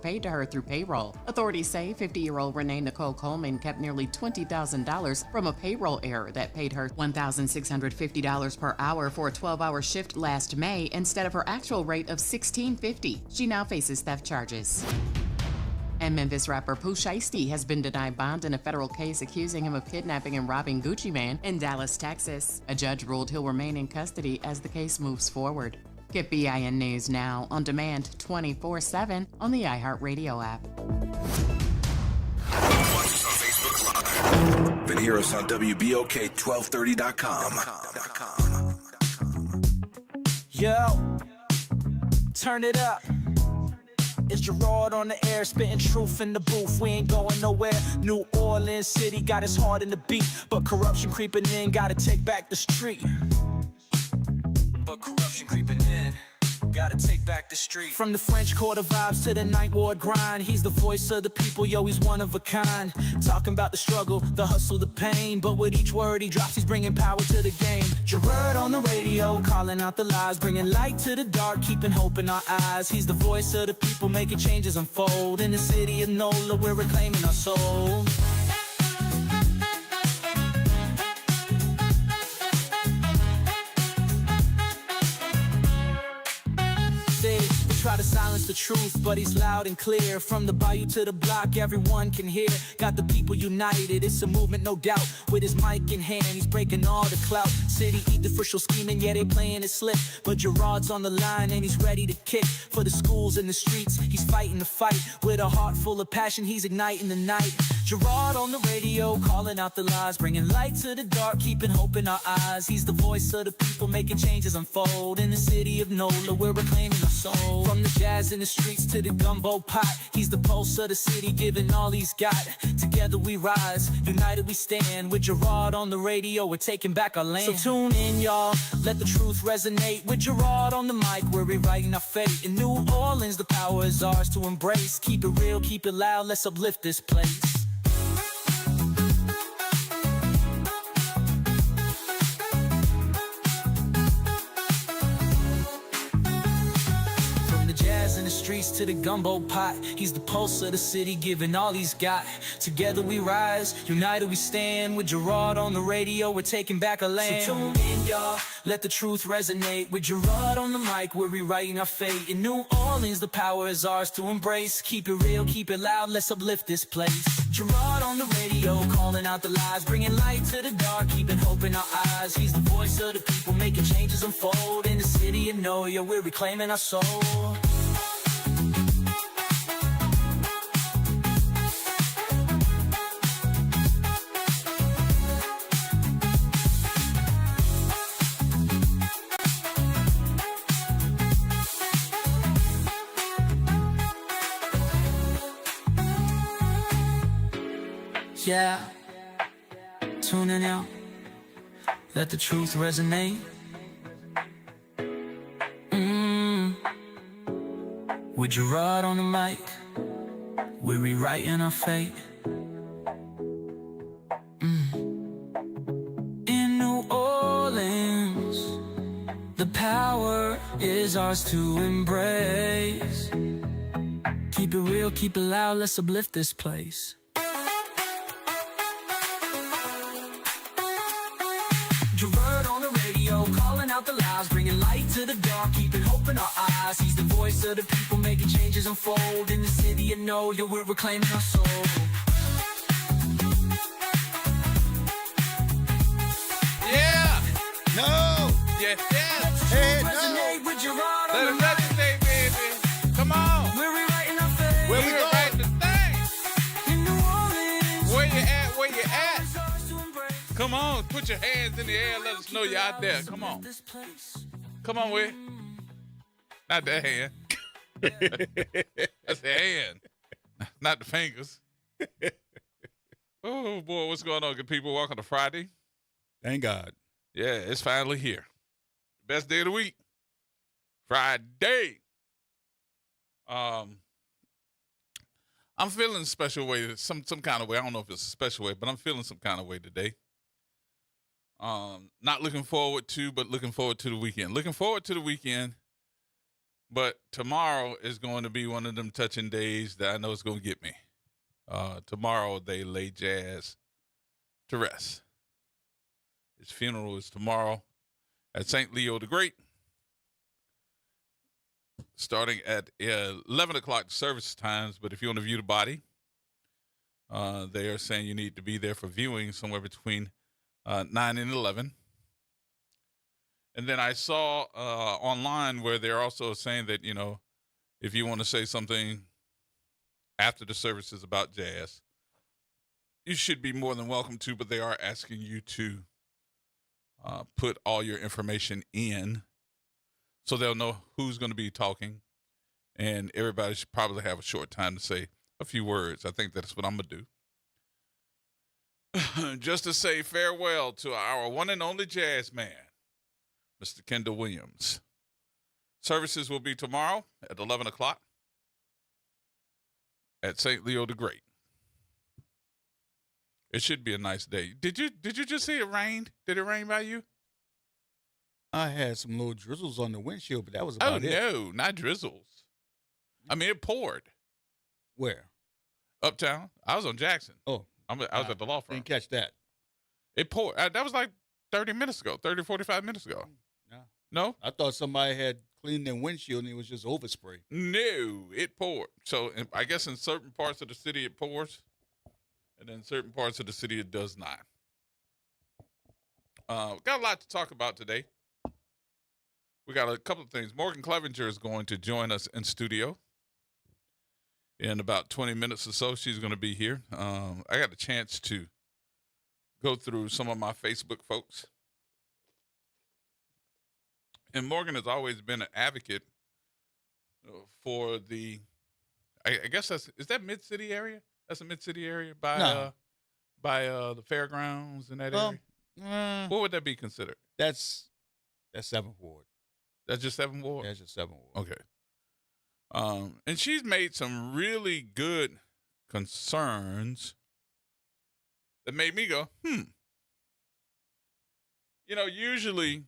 paid to her through payroll. Authorities say 50-year-old Renee Nicole Coleman kept nearly $20,000 from a payroll error that paid her $1,650 per hour for a 12-hour shift last May instead of her actual rate of $1,650. She now faces theft charges. And Memphis rapper Pooh Shiesty has been denied bond in a federal case accusing him of kidnapping and robbing Gucci Mane in Dallas, Texas. A judge ruled he'll remain in custody as the case moves forward. Get BIN News now on demand 24/7 on the iHeartRadio app. Watch us on Facebook Live. Then hear us on WBOK1230.com. Yo, turn it up. It's Gerod on the air, spitting truth in the booth. We ain't going nowhere. New Orleans City got us hard in the beat, but corruption creeping in, gotta take back the street. But corruption creeping in, gotta take back the street. From the French Quarter vibes to the Ninth Ward grind, he's the voice of the people, yo, he's one of a kind. Talking about the struggle, the hustle, the pain, but with each word he drops, he's bringing power to the game. Gerod on the radio, calling out the lies, bringing light to the dark, keeping hope in our eyes. He's the voice of the people, making changes unfold. In the city of NOLA, we're reclaiming our soul. Try to silence the truth, but he's loud and clear. From the bayou to the block, everyone can hear. Got the people united, it's a movement, no doubt. With his mic in hand, he's breaking all the clout. City eat the official scheming, yeah, they playing it slick. But Gerod's on the line and he's ready to kick. For the schools and the streets, he's fighting the fight. With a heart full of passion, he's igniting the night. Gerod on the radio, calling out the lies, bringing light to the dark, keeping hope in our eyes. He's the voice of the people, making changes unfold. In the city of NOLA, we're reclaiming our soul. From the jazz in the streets to the gumbo pot, he's the pulse of the city, giving all he's got. Together we rise, united we stand. With Gerod on the radio, we're taking back our land. So tune in, y'all, let the truth resonate. With Gerod on the mic, we're rewriting our fate. In New Orleans, the power is ours to embrace. Keep it real, keep it loud, let's uplift this place. In the streets to the gumbo pot, he's the pulse of the city, giving all he's got. Together we rise, united we stand. With Gerod on the radio, we're taking back our land. So tune in, y'all, let the truth resonate. With Gerod on the mic, we're rewriting our fate. In New Orleans, the power is ours to embrace. Keep it real, keep it loud, let's uplift this place. Gerod on the radio, calling out the lies, bringing light to the dark, keeping hope in our eyes. He's the voice of the people, making changes unfold. In the city of NOLA, we're reclaiming our soul. Yeah, tuning out, let the truth resonate. With Gerod on the mic, we're rewriting our fate. In New Orleans, the power is ours to embrace. Keep it real, keep it loud, let's uplift this place. Gerod on the radio, calling out the lies, bringing light to the dark, keeping hope in our eyes. He's the voice of the people, making changes unfold. In the city of NOLA, we're reclaiming our soul. Yeah! No! Yeah, yeah! Hey, no! Resonate with Gerod Let on it the mic. resonate, baby! Come on! We're rewriting our fate. Where we We're going? writing the thing! In New Orleans, Where you at? Where you at? it's ours to embrace. Come on, put your hands in the air, let us know you're out there. Come on. This place. Come on, Will. Not that hand. That's the hand. Not the fingers. Oh, boy, what's going on, good people? Welcome to Friday. Thank God. Yeah, it's finally here. Best day of the week. Friday. I'm feeling a special way, some kind of way. I don't know if it's a special way, but I'm feeling some kind of way today. Not looking forward to, but looking forward to the weekend. Looking forward to the weekend But tomorrow is going to be one of them touching days that I know is going to get me. Tomorrow they lay Jazz to rest. His funeral is tomorrow at St. Leo the Great, starting at 11 o'clock service times. But if you want to view the body, they are saying you need to be there for viewing somewhere between 9 and 11. And then I saw online where they're also saying that, if you want to say something after the services about Jazz, you should be more than welcome to, but they are asking you to put all your information in so they'll know who's going to be talking, and everybody should probably have a short time to say a few words. I think that's what I'm going to do. Just to say farewell to our one and only jazz man, Mr. Kendall Williams. Services will be tomorrow at 11 o'clock at St. Leo the Great. It should be a nice day. Did you just see it rained? Did it rain by you? I had some little drizzles on the windshield, but that was about it. Oh, no, not drizzles. I mean, it poured. Where? Uptown. I was on Jackson. Oh. I was at the law firm. Didn't catch that. It poured. That was like 30 minutes ago, 30, 45 minutes ago. No. No? I thought somebody had cleaned their windshield and it was just overspray. No, it poured. So I guess in certain parts of the city it pours, and in certain parts of the city it does not. Got a lot to talk about today. We got a couple of things. Morgan Clevenger is going to join us in studio in about 20 minutes or so. She's going to be here. I got a chance to go through some of my Facebook folks. And Morgan has always been an advocate for the, I guess is that Mid-City area? That's a Mid-City area by the fairgrounds and that area? What would that be considered? That's 7th Ward. That's just 7th Ward? That's just 7th Ward. Okay. And she's made some really good concerns that made me go, usually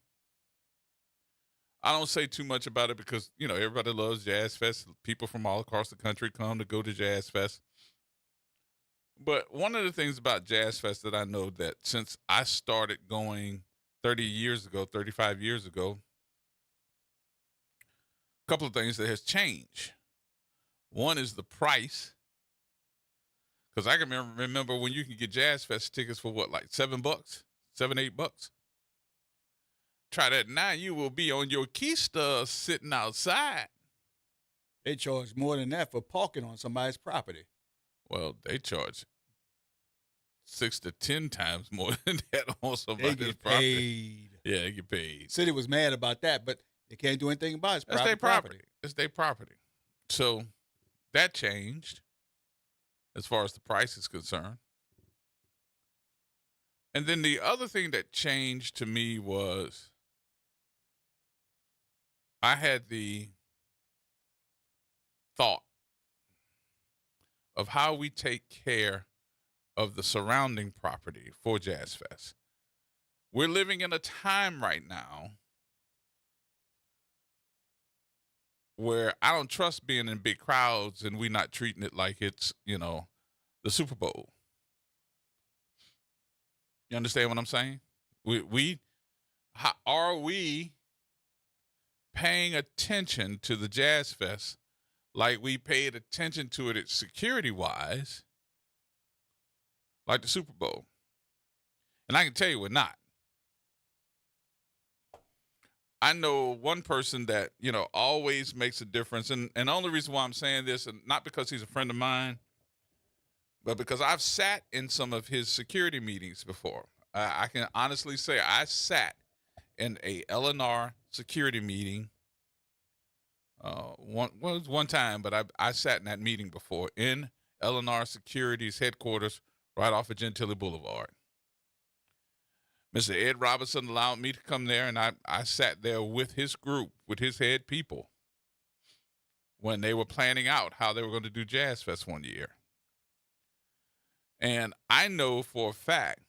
I don't say too much about it because, everybody loves Jazz Fest. People from all across the country come to go to Jazz Fest. But one of the things about Jazz Fest that I know that since I started going 35 years ago, a couple of things that has changed. One is the price. Because I can remember when you can get Jazz Fest tickets for what, like $7, $7-8? Try that now, you will be on your key stub sitting outside. They charge more than that for parking on somebody's property. Well, they charge 6 to 10 times more than that on somebody's property. Paid. Yeah, they get paid. City was mad about that, but they can't do anything about it. It's their property. It's their property. So that changed as far as the price is concerned. And then the other thing that changed to me was I had the thought of how we take care of the surrounding property for Jazz Fest. We're living in a time right now where I don't trust being in big crowds and we not treating it like it's, the Super Bowl. You understand what I'm saying? Are we paying attention to the Jazz Fest like we paid attention to it security-wise, like the Super Bowl? And I can tell you we're not. I know one person that, always makes a difference. And the only reason why I'm saying this, and not because he's a friend of mine, but because I've sat in some of his security meetings before. I can honestly say I sat in a LNR security meeting one time, but I sat in that meeting before in LNR Security's headquarters right off of Gentilly Boulevard. Mr. Ed Robinson allowed me to come there, and I sat there with his group, with his head people, when they were planning out how they were going to do Jazz Fest one year. And I know for a fact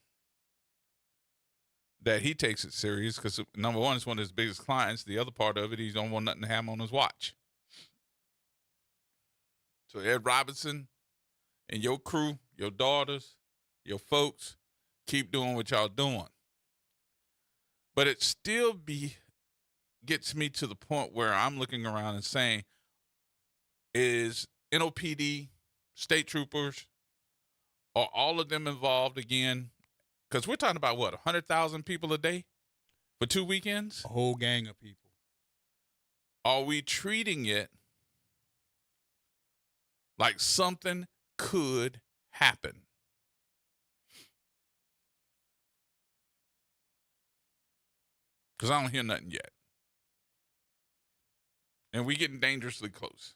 that he takes it serious because, number one, it's one of his biggest clients. The other part of it, he don't want nothing to have on his watch. So Ed Robinson and your crew, your daughters, your folks, keep doing what y'all doing. But it still gets me to the point where I'm looking around and saying, is NOPD, state troopers, are all of them involved again? Because we're talking about, what, 100,000 people a day for 2 weekends? A whole gang of people. Are we treating it like something could happen? Because I don't hear nothing yet. And we getting dangerously close.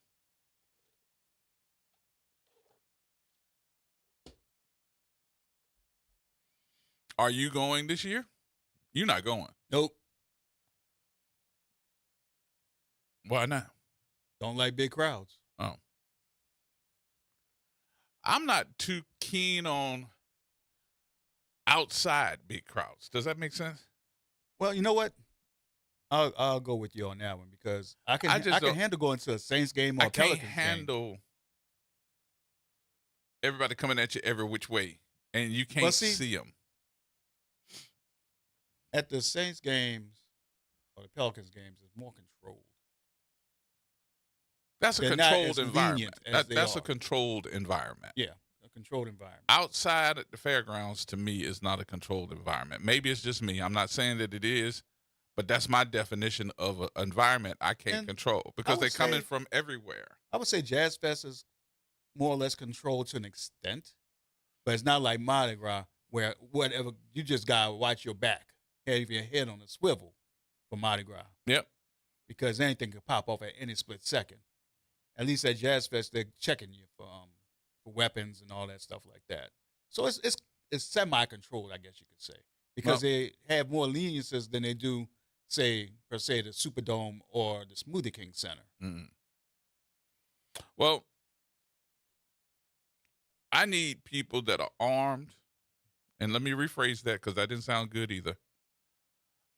Are you going this year? You're not going. Nope. Why not? Don't like big crowds. Oh. I'm not too keen on outside big crowds. Does that make sense? Well, you know what? I'll go with you on that one because I can handle going to a Saints game or I a can't Pelicans handle everybody coming at you every which way, and you can't see them. At the Saints games or the Pelicans games, it's more controlled. That's a controlled environment. That's a a controlled environment. Yeah, a controlled environment. Outside at the fairgrounds, to me, is not a controlled environment. Maybe it's just me. I'm not saying that it is, but that's my definition of an environment I can't control because they're coming from everywhere. I would say Jazz Fest is more or less controlled to an extent, but it's not like Mardi Gras where whatever you just gotta watch your back, have your head on a swivel for Mardi Gras. Yep. Because anything could pop off at any split second. At least at Jazz Fest, they're checking you for weapons and all that stuff like that. So it's semi-controlled, I guess you could say, because they have more leniencies than they do, say, per se, the Superdome or the Smoothie King Center. Mm. Well, I need people that are armed, and let me rephrase that because that didn't sound good either.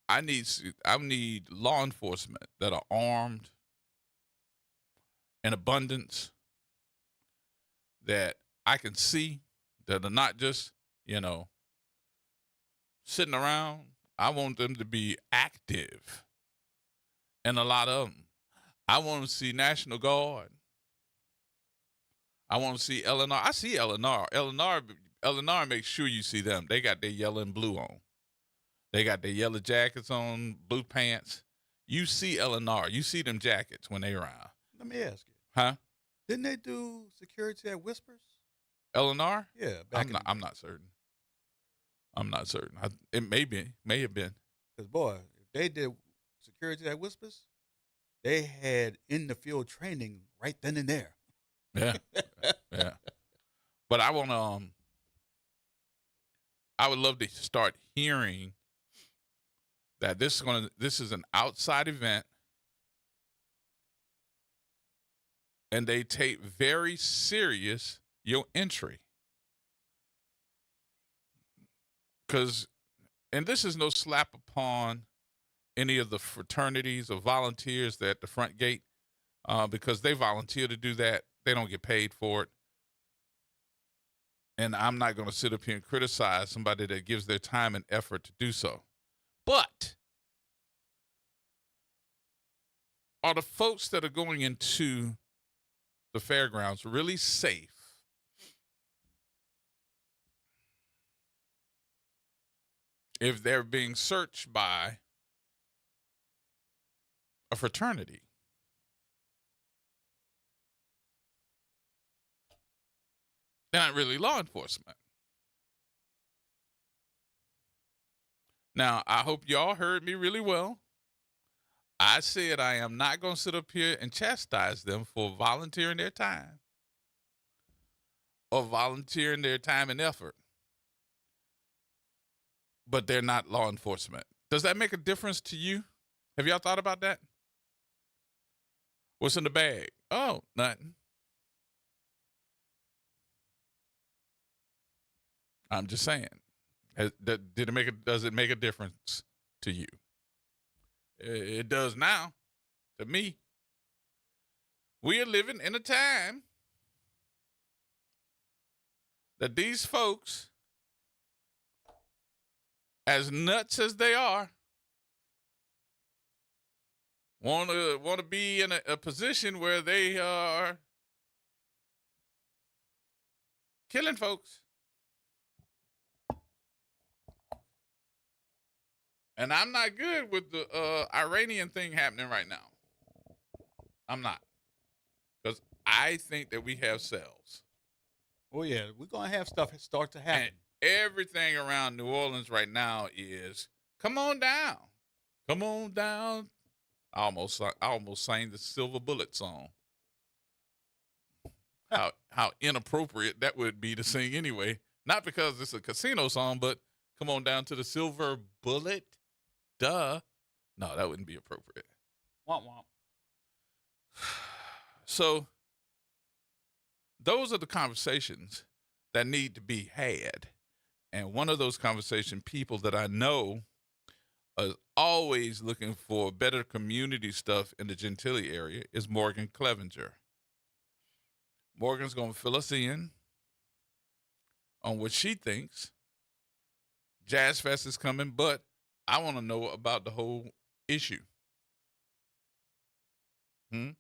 I need law enforcement that are armed in abundance, that I can see, that are not just, sitting around. I want them to be active, and a lot of them. I want to see National Guard. I want to see LNR. I see LNR. LNR makes sure you see them. They got their yellow and blue on. They got their yellow jackets on, blue pants. You see LNR. You see them jackets when they around. Let me ask you. Huh? Didn't they do security at Whispers? LNR? Yeah. I'm not certain. I'm not certain. It may have been. Because, boy, if they did security at Whispers, they had in-the-field training right then and there. Yeah. Yeah. But I want to, I would love to start hearing that this is an outside event, and they take very serious your entry. And this is no slap upon any of the fraternities or volunteers at the front gate, because they volunteer to do that. They don't get paid for it. And I'm not going to sit up here and criticize somebody that gives their time and effort to do so. But are the folks that are going into the fairgrounds really safe? If they're being searched by a fraternity? They're not really law enforcement. Now, I hope y'all heard me really well. I said I am not going to sit up here and chastise them for volunteering their time or volunteering their time and effort. But they're not law enforcement. Does that make a difference to you? Have y'all thought about that? What's in the bag? Oh, nothing. I'm just saying. Does it make a difference to you? It does now, to me. We are living in a time that these folks, as nuts as they are, want to be in a position where they are killing folks. And I'm not good with the Iranian thing happening right now. I'm not. Because I think that we have cells. Oh, yeah. We're going to have stuff start to happen. And everything around New Orleans right now is, come on down. Come on down. I almost sang the Silver Bullet song. How inappropriate that would be to sing anyway. Not because it's a casino song, but come on down to the Silver Bullet. Duh. No, that wouldn't be appropriate. Womp womp. So those are the conversations that need to be had. And one of those conversation people that I know are always looking for better community stuff in the Gentilly area is Morgan Clevenger. Morgan's going to fill us in on what she thinks. Jazz Fest is coming, but I want to know about the whole issue. Mm-hmm.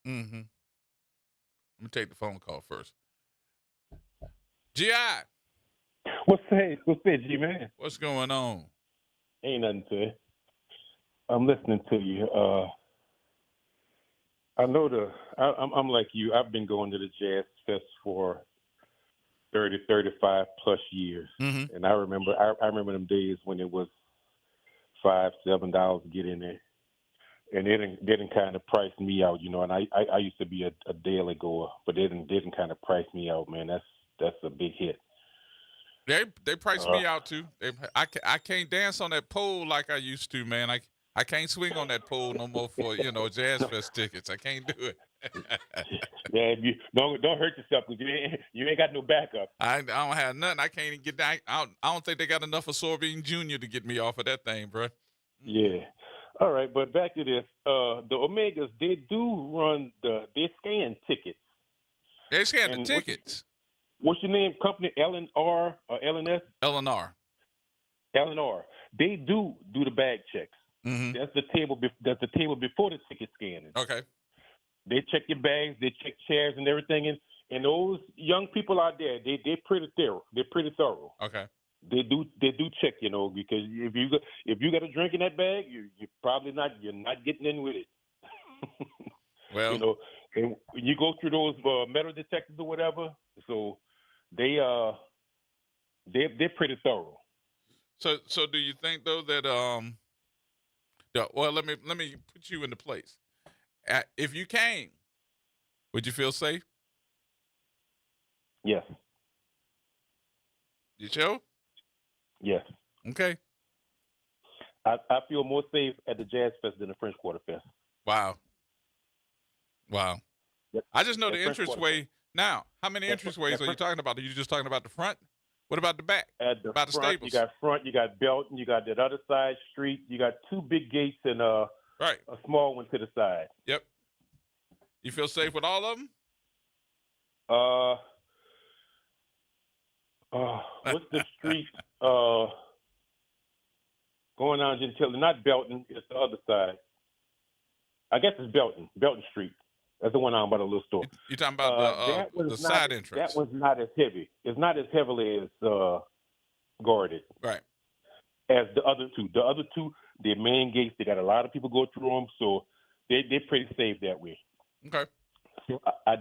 Let me take the phone call first. G.I. What's that, G-Man? What's going on? Ain't nothing to it. I'm listening to you. I know I'm like you. I've been going to the Jazz Fest for 30, 35 plus years. Mm-hmm. And I remember them days when it was $5, $7 to get in there. And they didn't kind of price me out, you know, and I used to be a daily goer, but they didn't kind of price me out, man. That's a big hit. They priced me out too. I can't dance on that pole like I used to, man. I can't swing on that pole no more for Jazz Fest tickets. I can't do it. Yeah, you don't hurt yourself because you ain't got no backup. I don't have nothing. I can't even get down. I don't think they got enough of Sorbine Jr. to get me off of that thing, bro. Yeah. All right, but back to this. The Omegas, they do run they scan tickets. They scan the tickets. What's your name? Company LNR or LNS? LNR. LNR. They do the bag checks. Mm-hmm. That's the table. That's the table before the ticket scanning. Okay. They check your bags. They check chairs and everything. And those young people out there, they're pretty thorough. They're pretty thorough. Okay. They do check, because if you got a drink in that bag, you're probably you're not getting in with it. Well, and when you go through those metal detectors or whatever, so they're pretty thorough. So do you think though that well, let me put you into place. If you came, would you feel safe? Yes. You sure? Yes. Okay. I feel more safe at the Jazz Fest than the French Quarter Fest. Wow. Yep. I just know the French entranceway. Now, how many entranceways are you talking about? Are you just talking about the front? What about the back? At the about front, the stables? you got front, you got Belton, you got that other side street, you got two big gates and a small one to the side. Yep. You feel safe with all of them? What's the street going on Gentilly? Not Belton, it's the other side. I guess it's Belton Street. That's the one on by the little store. You're talking about the side entrance. That one's not as heavy. It's not as heavily as guarded. Right. As the other two. The other two, they're main gates. They got a lot of people go through them, so they're pretty safe that way. Okay. So I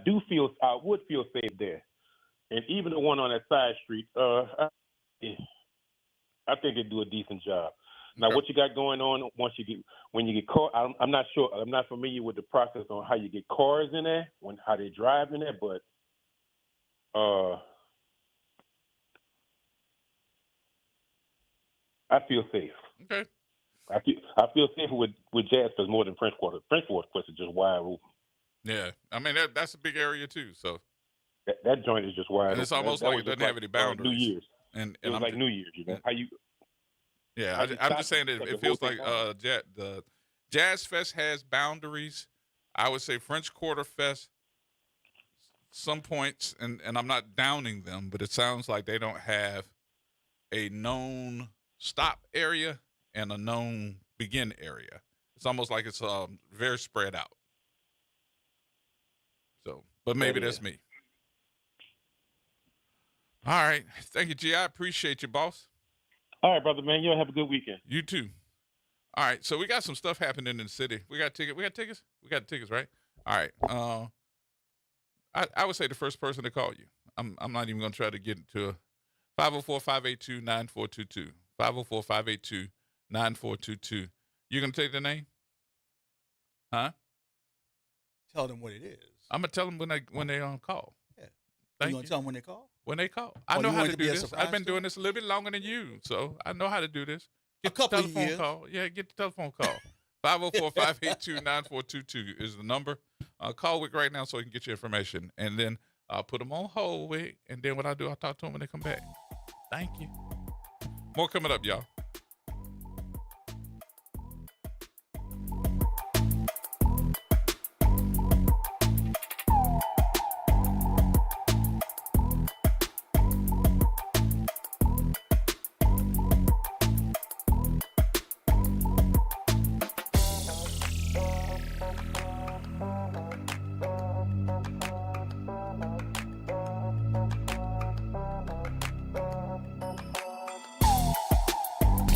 would feel safe there. And even the one on that side street, I think they do a decent job. Now, what you got going on when you get caught? I'm not sure. I'm not familiar with the process on how you get cars in there, how they drive in there, but I feel safe. Okay. I feel safer with Jazz Fest more than French Quarter. French Quarter is just wide open. Yeah, I mean that's a big area too. So that joint is just wide open. And it's almost like it doesn't have any boundaries. New Year's. And it was like New Year's. How you? Yeah, I'm just saying that it feels like the Jazz Fest has boundaries. I would say French Quarter Fest, some points, and I'm not downing them, but it sounds like they don't have a known stop area and a known begin area. It's almost like it's very spread out. So, but maybe that's me. All right. Thank you, G. I appreciate you, boss. All right, brother, man. You'll have a good weekend. You too. All right. So we got some stuff happening in the city. We got tickets. We got tickets. We got tickets, right? All right. I would say the first person to call you. I'm not even going to try to get into 504-582-9422. 504-582-9422. You going to take the name? Huh? Tell them what it is. I'm going to tell them when they call. Yeah. Thank You going to tell them when they call? When they call. I know you how want to it to do be a this. surprise I've been to doing them? this a little bit longer than you, so I know how to do this. A Get couple the of telephone years. call. Yeah, get the telephone call. 504-582-9422 is the number. Call Wick right now so he can get your information. And then put them on hold, Wick. And then what I do, I'll talk to them when they come back. Thank you. More coming up, y'all.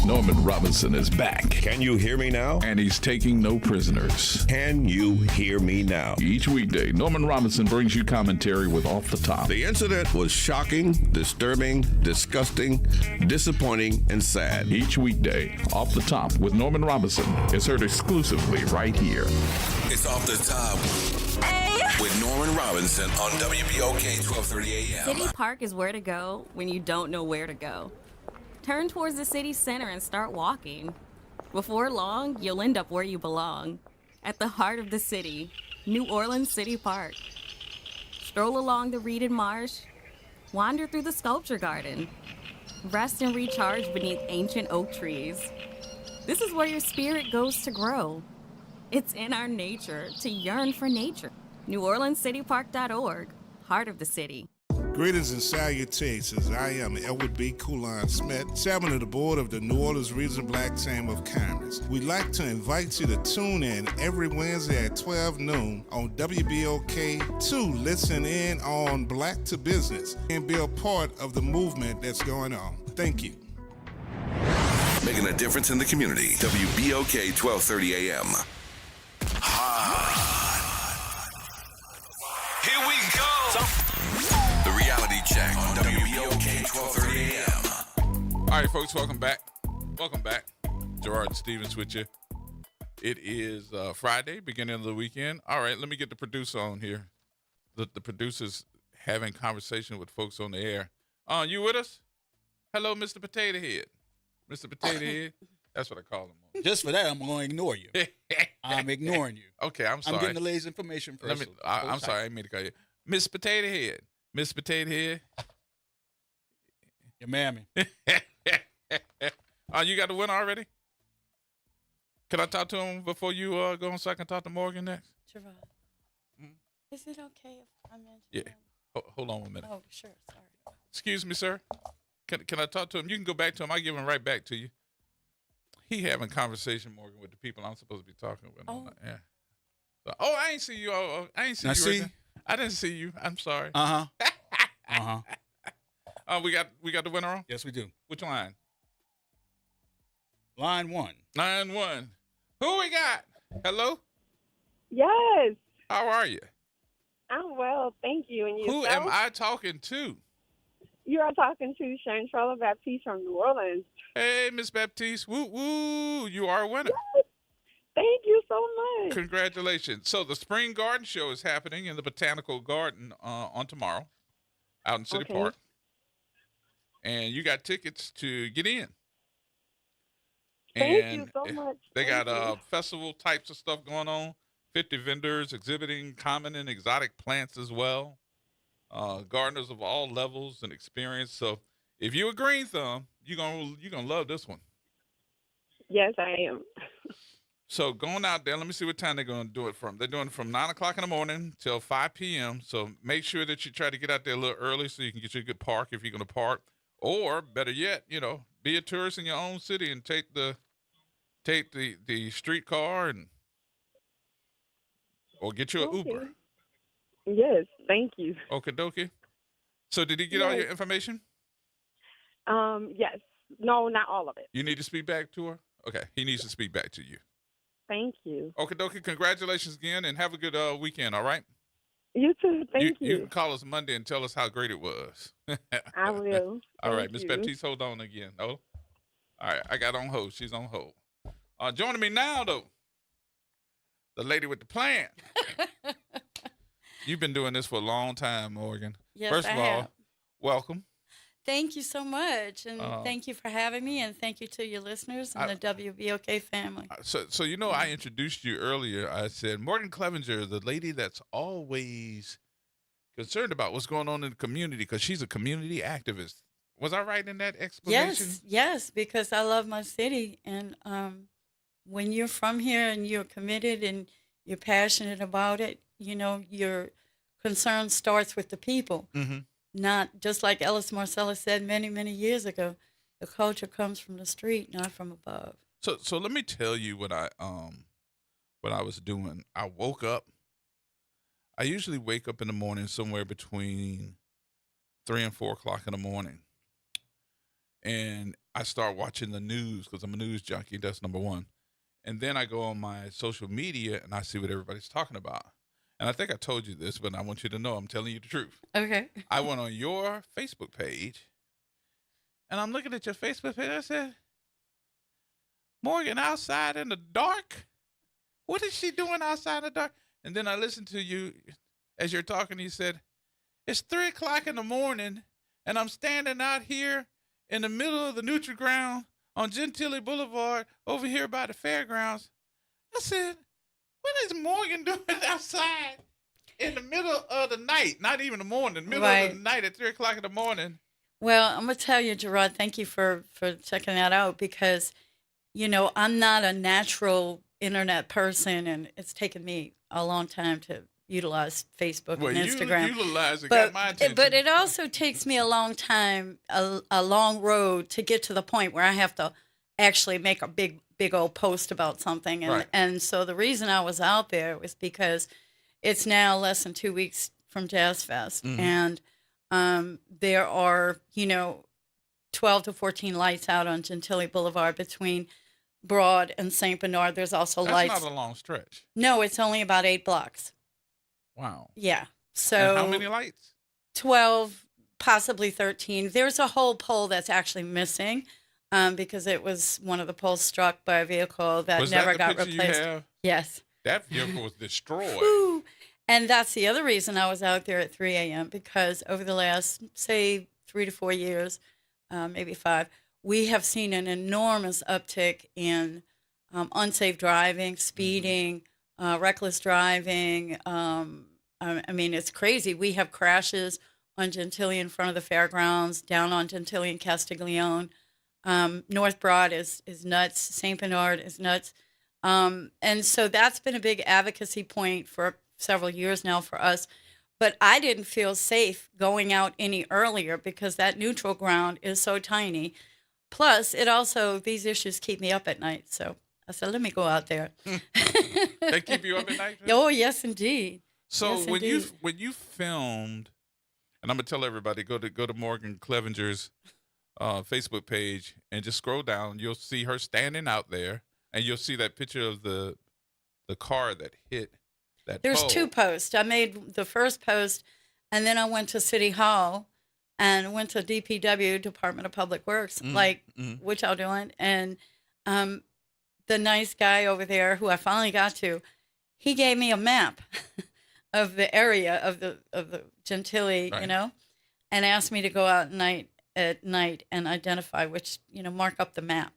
Norman Robinson is back, Can you hear me now? and he's taking no prisoners. Can you hear me now? Each weekday, Norman Robinson brings you commentary with Off the Top. The incident was shocking, disturbing, disgusting, disappointing, and sad. Each weekday, Off the Top with Norman Robinson is heard exclusively right here. It's Off the Top with Norman Robinson on WBOK 1230 AM. City Park is where to go when you don't know where to go. Turn towards the city center and start walking. Before long, you'll end up where you belong, at the heart of the city, New Orleans City Park. Stroll along the reeded marsh, wander through the sculpture garden, rest and recharge beneath ancient oak trees. This is where your spirit goes to grow. It's in our nature to yearn for nature. NewOrleansCityPark.org, heart of the city. Greetings and salutations. I am Edward B. Coulon Smith, chairman of the board of the New Orleans Regional Black Chamber of Commerce. We'd like to invite you to tune in every Wednesday at 12 noon on WBOK to listen in on Black to Business and be a part of the movement that's going on. Thank you. Making a difference in the community. WBOK 1230 AM. Here we go. The reality check on WBOK 1230 AM. All right, folks, welcome back. Welcome back. Gerard Stevens with you. It is Friday, beginning of the weekend. All right, let me get the producer on here. The producer's having conversation with folks on the air. You with us? Hello, Mr. Potato Head. Mr. Potato Head. That's what I call him. Just for that, I'm going to ignore you. I'm ignoring you. Okay, I'm sorry. I'm getting the latest information first. I'm sorry. I didn't mean to call you. Miss Potato Head. Miss Potato Head. Your mammy. You got the winner already? Can I talk to him before you go on so I can talk to Morgan next? Gerod, is it okay if I mention Yeah. him? Hold on 1 minute. Oh, sure. Sorry. Excuse me, sir. Can I talk to him? You can go back to him. I'll give him right back to you. He having conversation, Morgan, with the people I'm supposed to be talking with. Oh. Yeah. So, I ain't see you. I ain't see Now you. see? Right there. I didn't see you. I'm sorry. Uh-huh. We got the winner on? Yes, we do. Which line? Line 1. Line 1. Who we got? Hello? Yes, How are you? I'm well, thank you. And Who yourself? am I talking to? You are talking to Chantrella Baptiste from New Orleans. Hey, Miss Baptiste. Woo, woo. You are a winner. Thank you so much. Congratulations. So the Spring Garden Show is happening in the Botanical Garden on tomorrow out in City Okay. Park. And you got tickets to get in. Thank And you so much. They Thank got you. festival types of stuff going on. 50 vendors exhibiting common and exotic plants as well. Gardeners of all levels and experience. So if you're a green thumb, you're gonna love this one. Yes, I am. So going out there, let me see what time they're going to do it from. They're doing it from 9 o'clock in the morning till 5 p.m. So make sure that you try to get out there a little early so you can get you a good park if you're going to park. Or better yet, be a tourist in your own city and take the streetcar or get you an Uber. Yes, thank you. Okie dokie. So did he get all Yes. your information? Yes. No, not all of it. You need to speak back to her? Okay, he needs to speak back to you. Thank you. Okie dokie. Congratulations again, and have a good weekend, all right? You too. Thank You you. can call us Monday and tell us how great it was. I will. All right, Thank Miss you. Baptiste, hold on again. Oh, all right, I got on hold. She's on hold. Joining me now, though, the lady with the plan. You've been doing this for a long time, Morgan. Yes, First I of all, have. welcome. Thank you so much, and thank you for having me, and thank you to your listeners and the WBOK family. So I introduced you earlier. I said Morgan Clevenger, the lady that's always concerned about what's going on in the community because she's a community activist. Was I right in that explanation? Yes, because I love my city, and when you're from here and you're committed and you're passionate about it, your concern starts with the people. Mm-hmm. Not just like Ellis Marcellus said many, many years ago, the culture comes from the street, not from above. So let me tell you what I was doing. I woke up. I usually wake up in the morning somewhere between 3 and 4 o'clock in the morning, and I start watching the news because I'm a news junkie. That's number one, and then I go on my social media and I see what everybody's talking about. And I think I told you this, but I want you to know I'm telling you the truth. Okay. I went on your Facebook page, and I'm looking at your Facebook page. I said, Morgan outside in the dark? What is she doing outside in the dark? And then I listened to you as you're talking. You said, it's 3 o'clock in the morning, and I'm standing out here in the middle of the neutral ground on Gentilly Boulevard over here by the fairgrounds. I said, what is Morgan doing outside in the middle of the night? Not even the morning, middle of the night at 3 o'clock in the morning. Well, I'm going to tell you, Gerod, thank you for checking that out because, I'm not a natural internet person, and it's taken me a long time to utilize Facebook and Instagram. You utilize it, got my attention. But it also takes me a long time, a long road to get to the point where I have to actually make a big old post about something. And so the reason I was out there was because it's now less than 2 weeks from Jazz Fest. Mm-hmm. And there are, 12 to 14 lights out on Gentilly Boulevard between Broad and St. Bernard. There's also lights. That's not a long stretch. No, it's only about 8 blocks. Wow. Yeah. So and how many lights? 12, possibly 13. There's a whole pole that's actually missing. Because it was one of the poles struck by a vehicle that never got replaced. You have? Yes. That vehicle was destroyed. Woo. And that's the other reason I was out there at 3 a.m. because over the last, say, 3 to 4 years, maybe 5, we have seen an enormous uptick in unsafe driving, speeding, reckless driving. I mean, it's crazy. We have crashes on Gentilly in front of the fairgrounds, down on Gentilly and Castiglione. North Broad is nuts. St. Bernard is nuts. And so that's been a big advocacy point for several years now for us. But I didn't feel safe going out any earlier because that neutral ground is so tiny. Plus, these issues keep me up at night. So I said, let me go out there. They keep you up at night? Oh, yes, indeed. So yes, when you filmed, and I'm going to tell everybody, go to Morgan Clevenger's Facebook page and just scroll down. You'll see her standing out there, and you'll see that picture of the car that hit that There's pole. 2 posts. I made the first post, and then I went to City Hall and went to DPW, Department of Public Works, what y'all doing? And the nice guy over there who I finally got to, he gave me a map of the area of the Gentilly, and asked me to go out at night and identify which, mark up the map.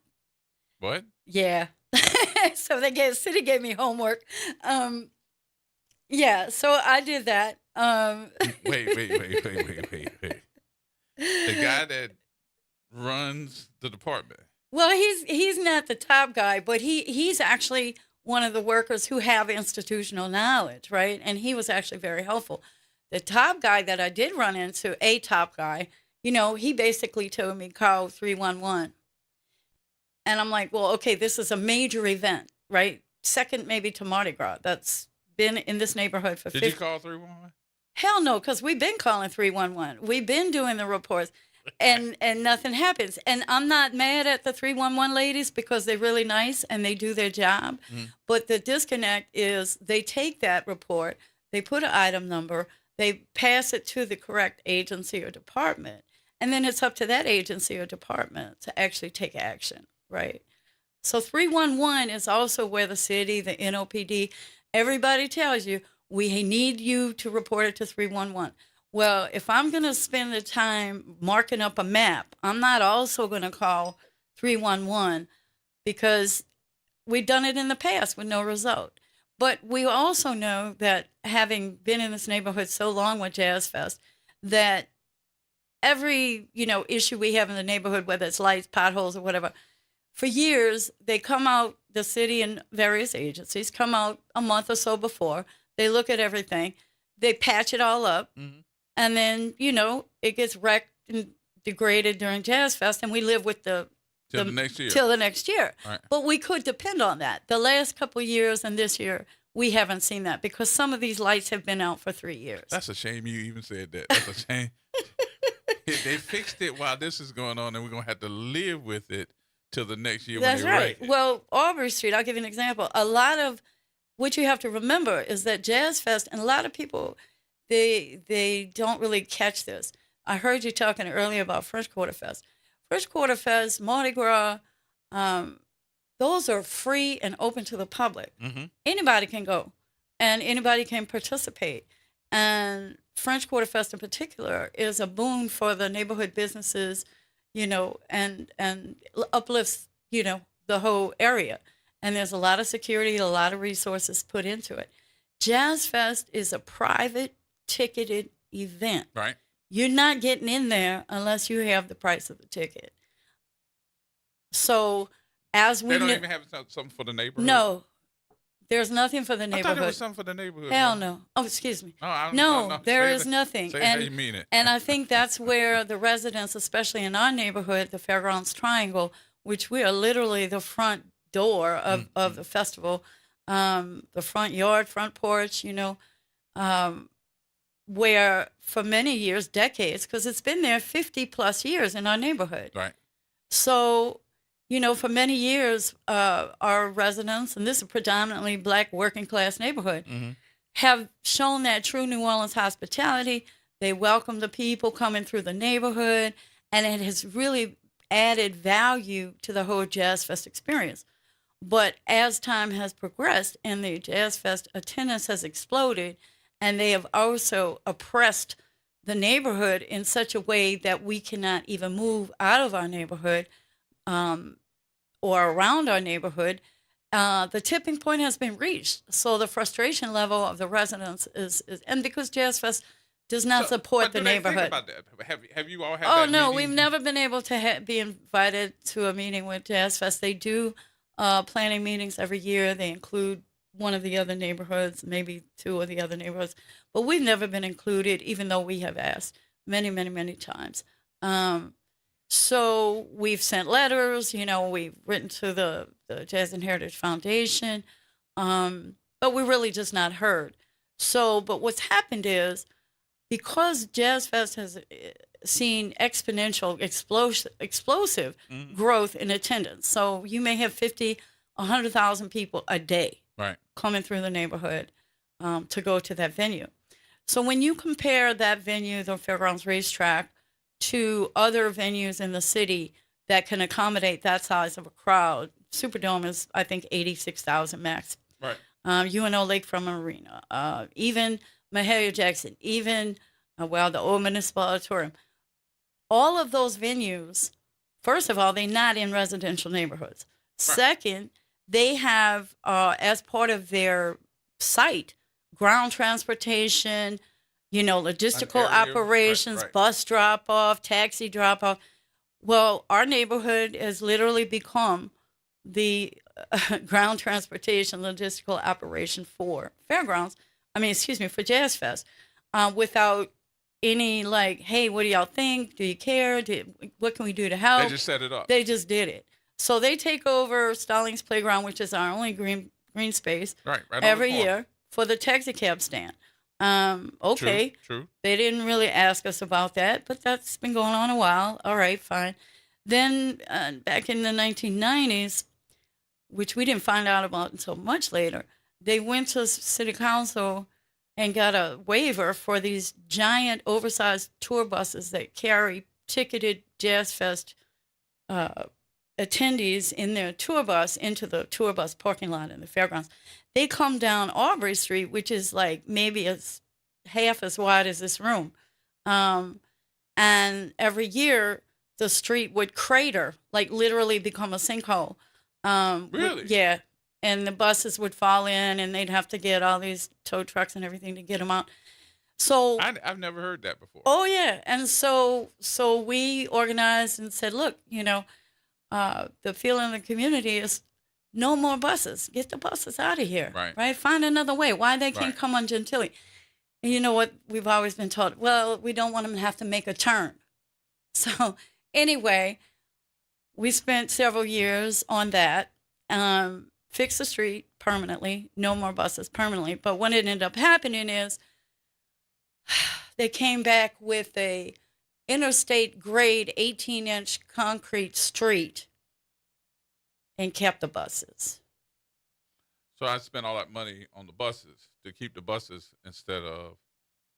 What? Yeah. So city gave me homework. Yeah, so I did that. Wait. The guy that runs the department. Well, he's not the top guy, but he's actually one of the workers who have institutional knowledge, right? And he was actually very helpful. The top guy that I did run into, a top guy, he basically told me, call 311. And I'm like, well, okay, this is a major event, right? Second maybe to Mardi Gras. That's been in this neighborhood for 50. Did you call 311? Hell no, because we've been calling 311. We've been doing the reports, and nothing happens. And I'm not mad at the 311 ladies because they're really nice and they do their job. But the disconnect is they take that report, they put an item number, they pass it to the correct agency or department, and then it's up to that agency or department to actually take action, right? So 311 is also where the city, the NOPD, everybody tells you, we need you to report it to 311. Well, if I'm going to spend the time marking up a map, I'm not also going to call 311 because we've done it in the past with no result. But we also know that having been in this neighborhood so long with Jazz Fest, that every, issue we have in the neighborhood, whether it's lights, potholes, or whatever, for years, they come out, the city and various agencies come out a month or so before. They look at everything. They patch it all up. And then, it gets wrecked and degraded during Jazz Fest. And we live with Till the next year. Till the next year. Right. But we could depend on that. The last couple of years and this year, we haven't seen that because some of these lights have been out for 3 years. That's a shame you even said that. That's a shame. They fixed it while this is going on, and we're going to have to live with it till the next year. That's when they right. wreck it. Well, Aubrey Street, I'll give you an example. A lot of what you have to remember is that Jazz Fest, and a lot of people, they don't really catch this. I heard you talking earlier about French Quarter Fest. French Quarter Fest, Mardi Gras, those are free and open to the public. Anybody can go, and anybody can participate. And French Quarter Fest in particular is a boon for the neighborhood businesses, and uplifts, the whole area. And there's a lot of security, a lot of resources put into it. Jazz Fest is a private ticketed event. Right. You're not getting in there unless you have the price of the ticket. So as we They don't even have something for the neighborhood? No. There's nothing for the neighborhood. I thought there was something for the neighborhood. Hell no. Oh, excuse me. No, there is nothing. Say how you mean it. And I think that's where the residents, especially in our neighborhood, the Fairgrounds Triangle, which we are literally the front door of the festival, the front yard, front porch, where for many years, decades, because it's been there 50 plus years in our neighborhood. Right. So, for many years, our residents, and this is a predominantly Black working class neighborhood, have shown that true New Orleans hospitality. They welcome the people coming through the neighborhood, and it has really added value to the whole Jazz Fest experience. But as time has progressed and the Jazz Fest attendance has exploded, and they have also oppressed the neighborhood in such a way that we cannot even move out of our neighborhood or around our neighborhood, the tipping point has been reached. So the frustration level of the residents is and because Jazz Fest does not support the neighborhood. Think about that. Have you all had Oh, that no, meeting? we've never been able to be invited to a meeting with Jazz Fest. They do planning meetings every year. They include one of the other neighborhoods, maybe two of the other neighborhoods. But we've never been included, even though we have asked many, many, many times. So we've sent letters, we've written to the Jazz and Heritage Foundation, but we're really just not heard. So, but what's happened is, because Jazz Fest has seen exponential, explosive growth in attendance. So you may have 50, 100,000 people a day coming through the neighborhood to go to that venue. So when you compare that venue, the Fairgrounds Racetrack, to other venues in the city that can accommodate that size of a crowd, Superdome is, I think, 86,000 max. Right. UNO Lakefront Arena, even Mahalia Jackson, even, the Old Municipal Auditorium. All of those venues, first of all, they're not in residential neighborhoods. Right. Second, they have, as part of their site, ground transportation, logistical operations, bus drop-off, taxi drop-off. Well, our neighborhood has literally become the ground transportation logistical operation for fairgrounds. For Jazz Fest, without any like, hey, what do y'all think? Do you care? What can we do to help? They just set it up. They just did it. So they take over Stallings Playground, which is our only green space, right every year for the taxi cab stand. Okay. True. They didn't really ask us about that, but that's been going on a while. All right, fine. Then back in the 1990s, which we didn't find out about until much later, they went to city council and got a waiver for these giant oversized tour buses that carry ticketed Jazz Fest attendees in their tour bus into the tour bus parking lot in the fairgrounds. They come down Aubrey Street, which is like maybe half as wide as this room. And every year the street would crater, like literally become a sinkhole. Really? Yeah. And the buses would fall in and they'd have to get all these tow trucks and everything to get them out. So I've never heard that before. Oh, yeah. And so we organized and said, look, the feeling in the community is no more buses. Get the buses out of here. Right? Find another way. Why they can't come on Gentilly? And you know what we've always been told? Well, we don't want them to have to make a turn. So anyway, we spent several years on that, fix the street permanently, no more buses permanently. But what ended up happening is they came back with a interstate grade 18-inch concrete street and kept the buses. So I spent all that money on the buses to keep the buses instead of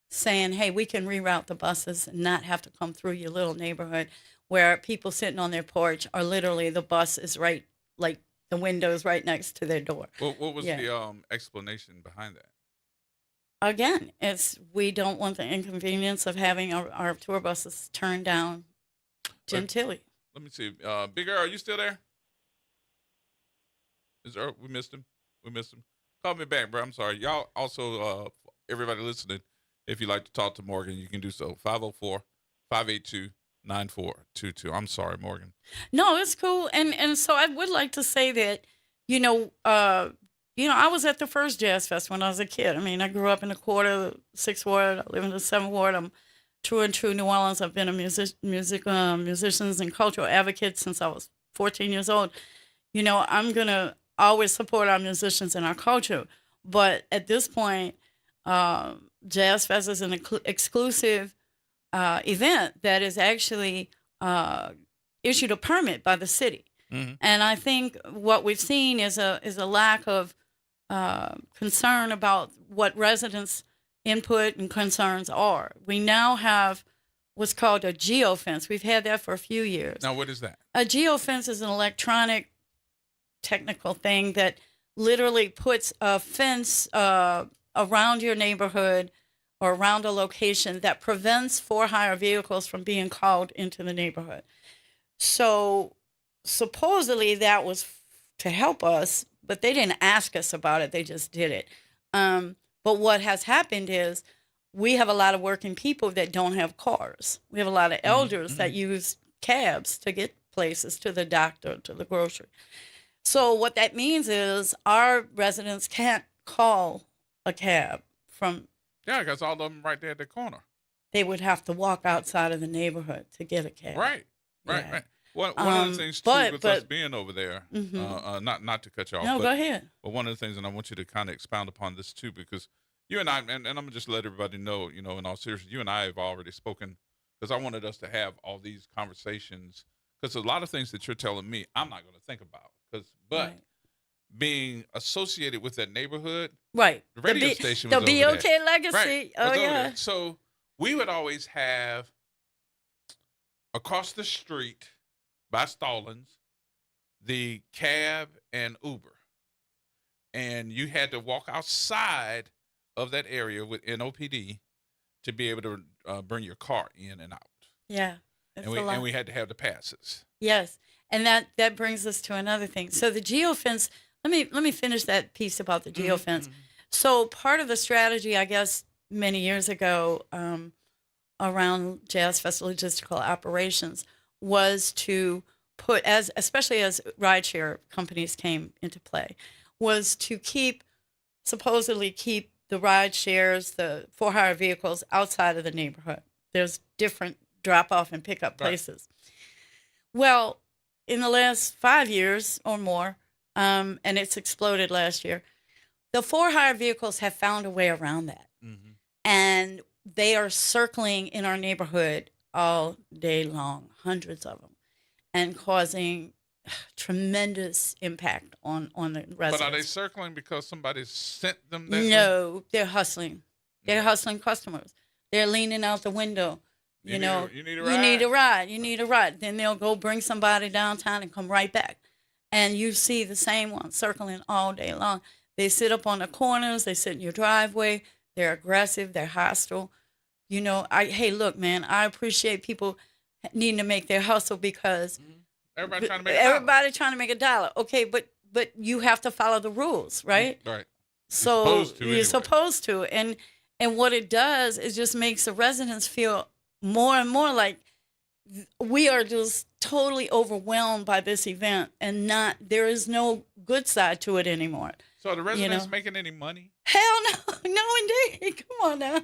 saying, hey, we can reroute the buses and not have to come through your little neighborhood where people sitting on their porch are literally, the bus is right, like the windows right next to their door. What was the explanation behind that? Again, we don't want the inconvenience of having our tour buses turned down Gentilly. Let me see. Big Earl, are you still there? We missed him. Call me back, bro. I'm sorry. Y'all also, everybody listening, if you'd like to talk to Morgan, you can do so. 504-582-9422. I'm sorry, Morgan. No, it's cool. And so I would like to say that, I was at the first Jazz Fest when I was a kid. I mean, I grew up in the quarter, 6th Ward. I live in the 7th Ward. I'm true and true New Orleans. I've been a musicians and cultural advocate since I was 14 years old. I'm going to always support our musicians and our culture. But at this point, Jazz Fest is an exclusive event that is actually issued a permit by the city. Mm-hmm. And I think what we've seen is a lack of concern about what residents' input and concerns are. We now have what's called a geofence. We've had that for a few years. Now, what is that? A geofence is an electronic technical thing that literally puts a fence around your neighborhood or around a location that prevents for-hire vehicles from being called into the neighborhood. So supposedly that was to help us, but they didn't ask us about it. They just did it. But what has happened is we have a lot of working people that don't have cars. We have a lot of elders that use cabs to get places, to the doctor, to the grocery. So what that means is our residents can't call a cab from... Yeah, because all of them right there at the corner. They would have to walk outside of the neighborhood to get a cab. Right. One of the things, too, with us being over there, not to cut you off. No, go ahead. But one of the things, and I want you to kind of expound upon this, too, because you and I, and I'm going to just let everybody know, in all seriousness, you and I have already spoken, because I wanted us to have all these conversations, because a lot of things that you're telling me, I'm not going to think about. But being associated with that neighborhood, the radio station was over there. The BOK legacy. Right, oh, yeah. So we would always have across the street by Stallings, the cab and Uber. And you had to walk outside of that area with NOPD to be able to bring your car in and out. Yeah. And we had to have the passes. Yes. And that brings us to another thing. So the geofence, let me finish that piece about the geofence. Mm-hmm. So part of the strategy, I guess, many years ago around Jazz Fest logistical operations was to put, especially as rideshare companies came into play, was to supposedly keep the ride shares, the for-hire vehicles outside of the neighborhood. There's different drop-off and pickup places. Well, in the last 5 years or more, and it's exploded last year, the for-hire vehicles have found a way around that. And they are circling in our neighborhood all day long, hundreds of them, and causing tremendous impact on the residents. But are they circling because somebody sent them there? No, they're hustling. They're hustling customers. They're leaning out the window. You need a ride. You need a ride. Then they'll go bring somebody downtown and come right back. And you see the same ones circling all day long. They sit up on the corners. They sit in your driveway. They're aggressive. They're hostile. Hey, look, man, I appreciate people needing to make their hustle because everybody trying to make a dollar. Okay, but you have to follow the rules, right? Right. So you're supposed to. And what it does is just makes the residents feel more and more like we are just totally overwhelmed by this event, and there is no good side to it anymore. So are the residents making any money? Hell no, no indeed. Come on now.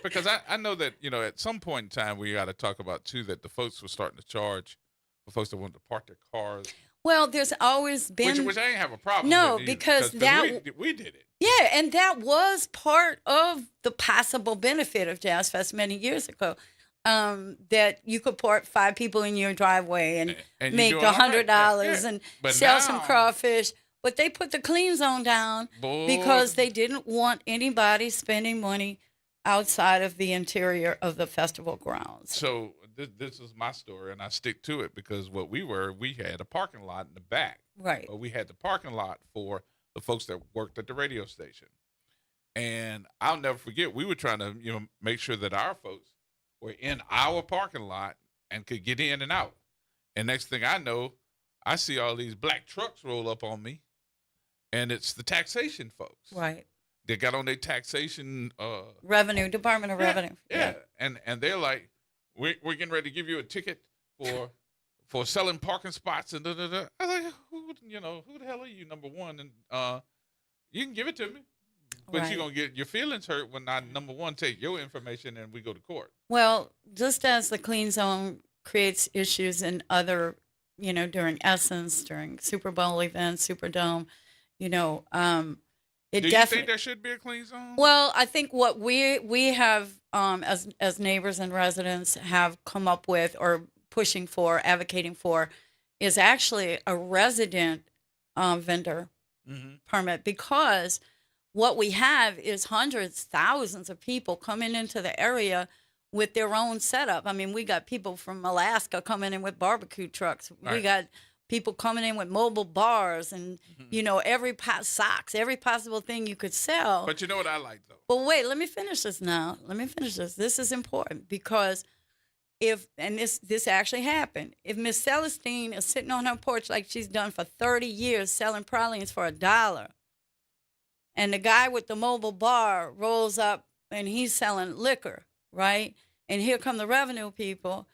Because I know that, at some point in time we got to talk about too that the folks were starting to charge for folks that wanted to park their cars. Well, there's always been which I ain't have a problem no, with. No, because we did it. Yeah, and that was part of the possible benefit of Jazz Fest many years ago. That you could park 5 people in your driveway and make $100 and sell some crawfish. But they put the clean zone down because they didn't want anybody spending money outside of the interior of the festival grounds. So this is my story, and I stick to it because we had a parking lot in the back. Right. But we had the parking lot for the folks that worked at the radio station. And I'll never forget, we were trying to, make sure that our folks were in our parking lot and could get in and out. And next thing I know, I see all these black trucks roll up on me, and it's the taxation folks. Right. They got on their taxation Revenue, Department of Revenue. Yeah. And they're like, we're getting ready to give you a ticket for selling parking spots and da da da. I was like, who the hell are you, number one? And you can give it to me. But you're going to get your feelings hurt when I, number one, take your information and we go to court. Well, just as the clean zone creates issues in other, during Essence, during Super Bowl events, Superdome, it Do you think there should be a clean zone? Well, I think what we have as neighbors and residents have come up with or pushing for, advocating for, is actually a resident vendor permit, because what we have is hundreds, thousands of people coming into the area with their own setup. I mean, we got people from Alaska coming in with barbecue trucks. Right. We got people coming in with mobile bars and, socks, every possible thing you could sell. But you know what I like, though? But wait, let me finish this now. This is important because this actually happened. If Miss Celestine is sitting on her porch like she's done for 30 years selling pralines for $1, and the guy with the mobile bar rolls up and he's selling liquor, right? And here come the revenue people.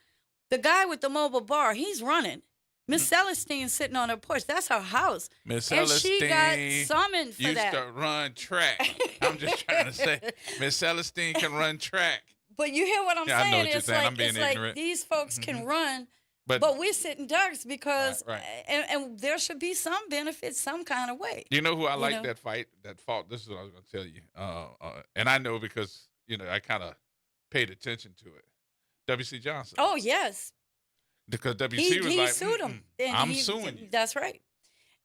The guy with the mobile bar, he's running. Miss Celestine's sitting on her porch. That's her house. Miss and Celestine she got summoned for that. Used to run track. I'm just trying to say, Miss Celestine can run track. But you hear what I'm saying? I know what you're it's saying. Like, I'm being ignorant. Like these folks can run, but we're sitting ducks because, and there should be some benefit some kind of way. You know who I like that fought? This is what I was going to tell you. And I know because, I kind of paid attention to it. W.C. Johnson. Oh, yes. Because W.C. was he like, sued him. I'm suing you. That's right.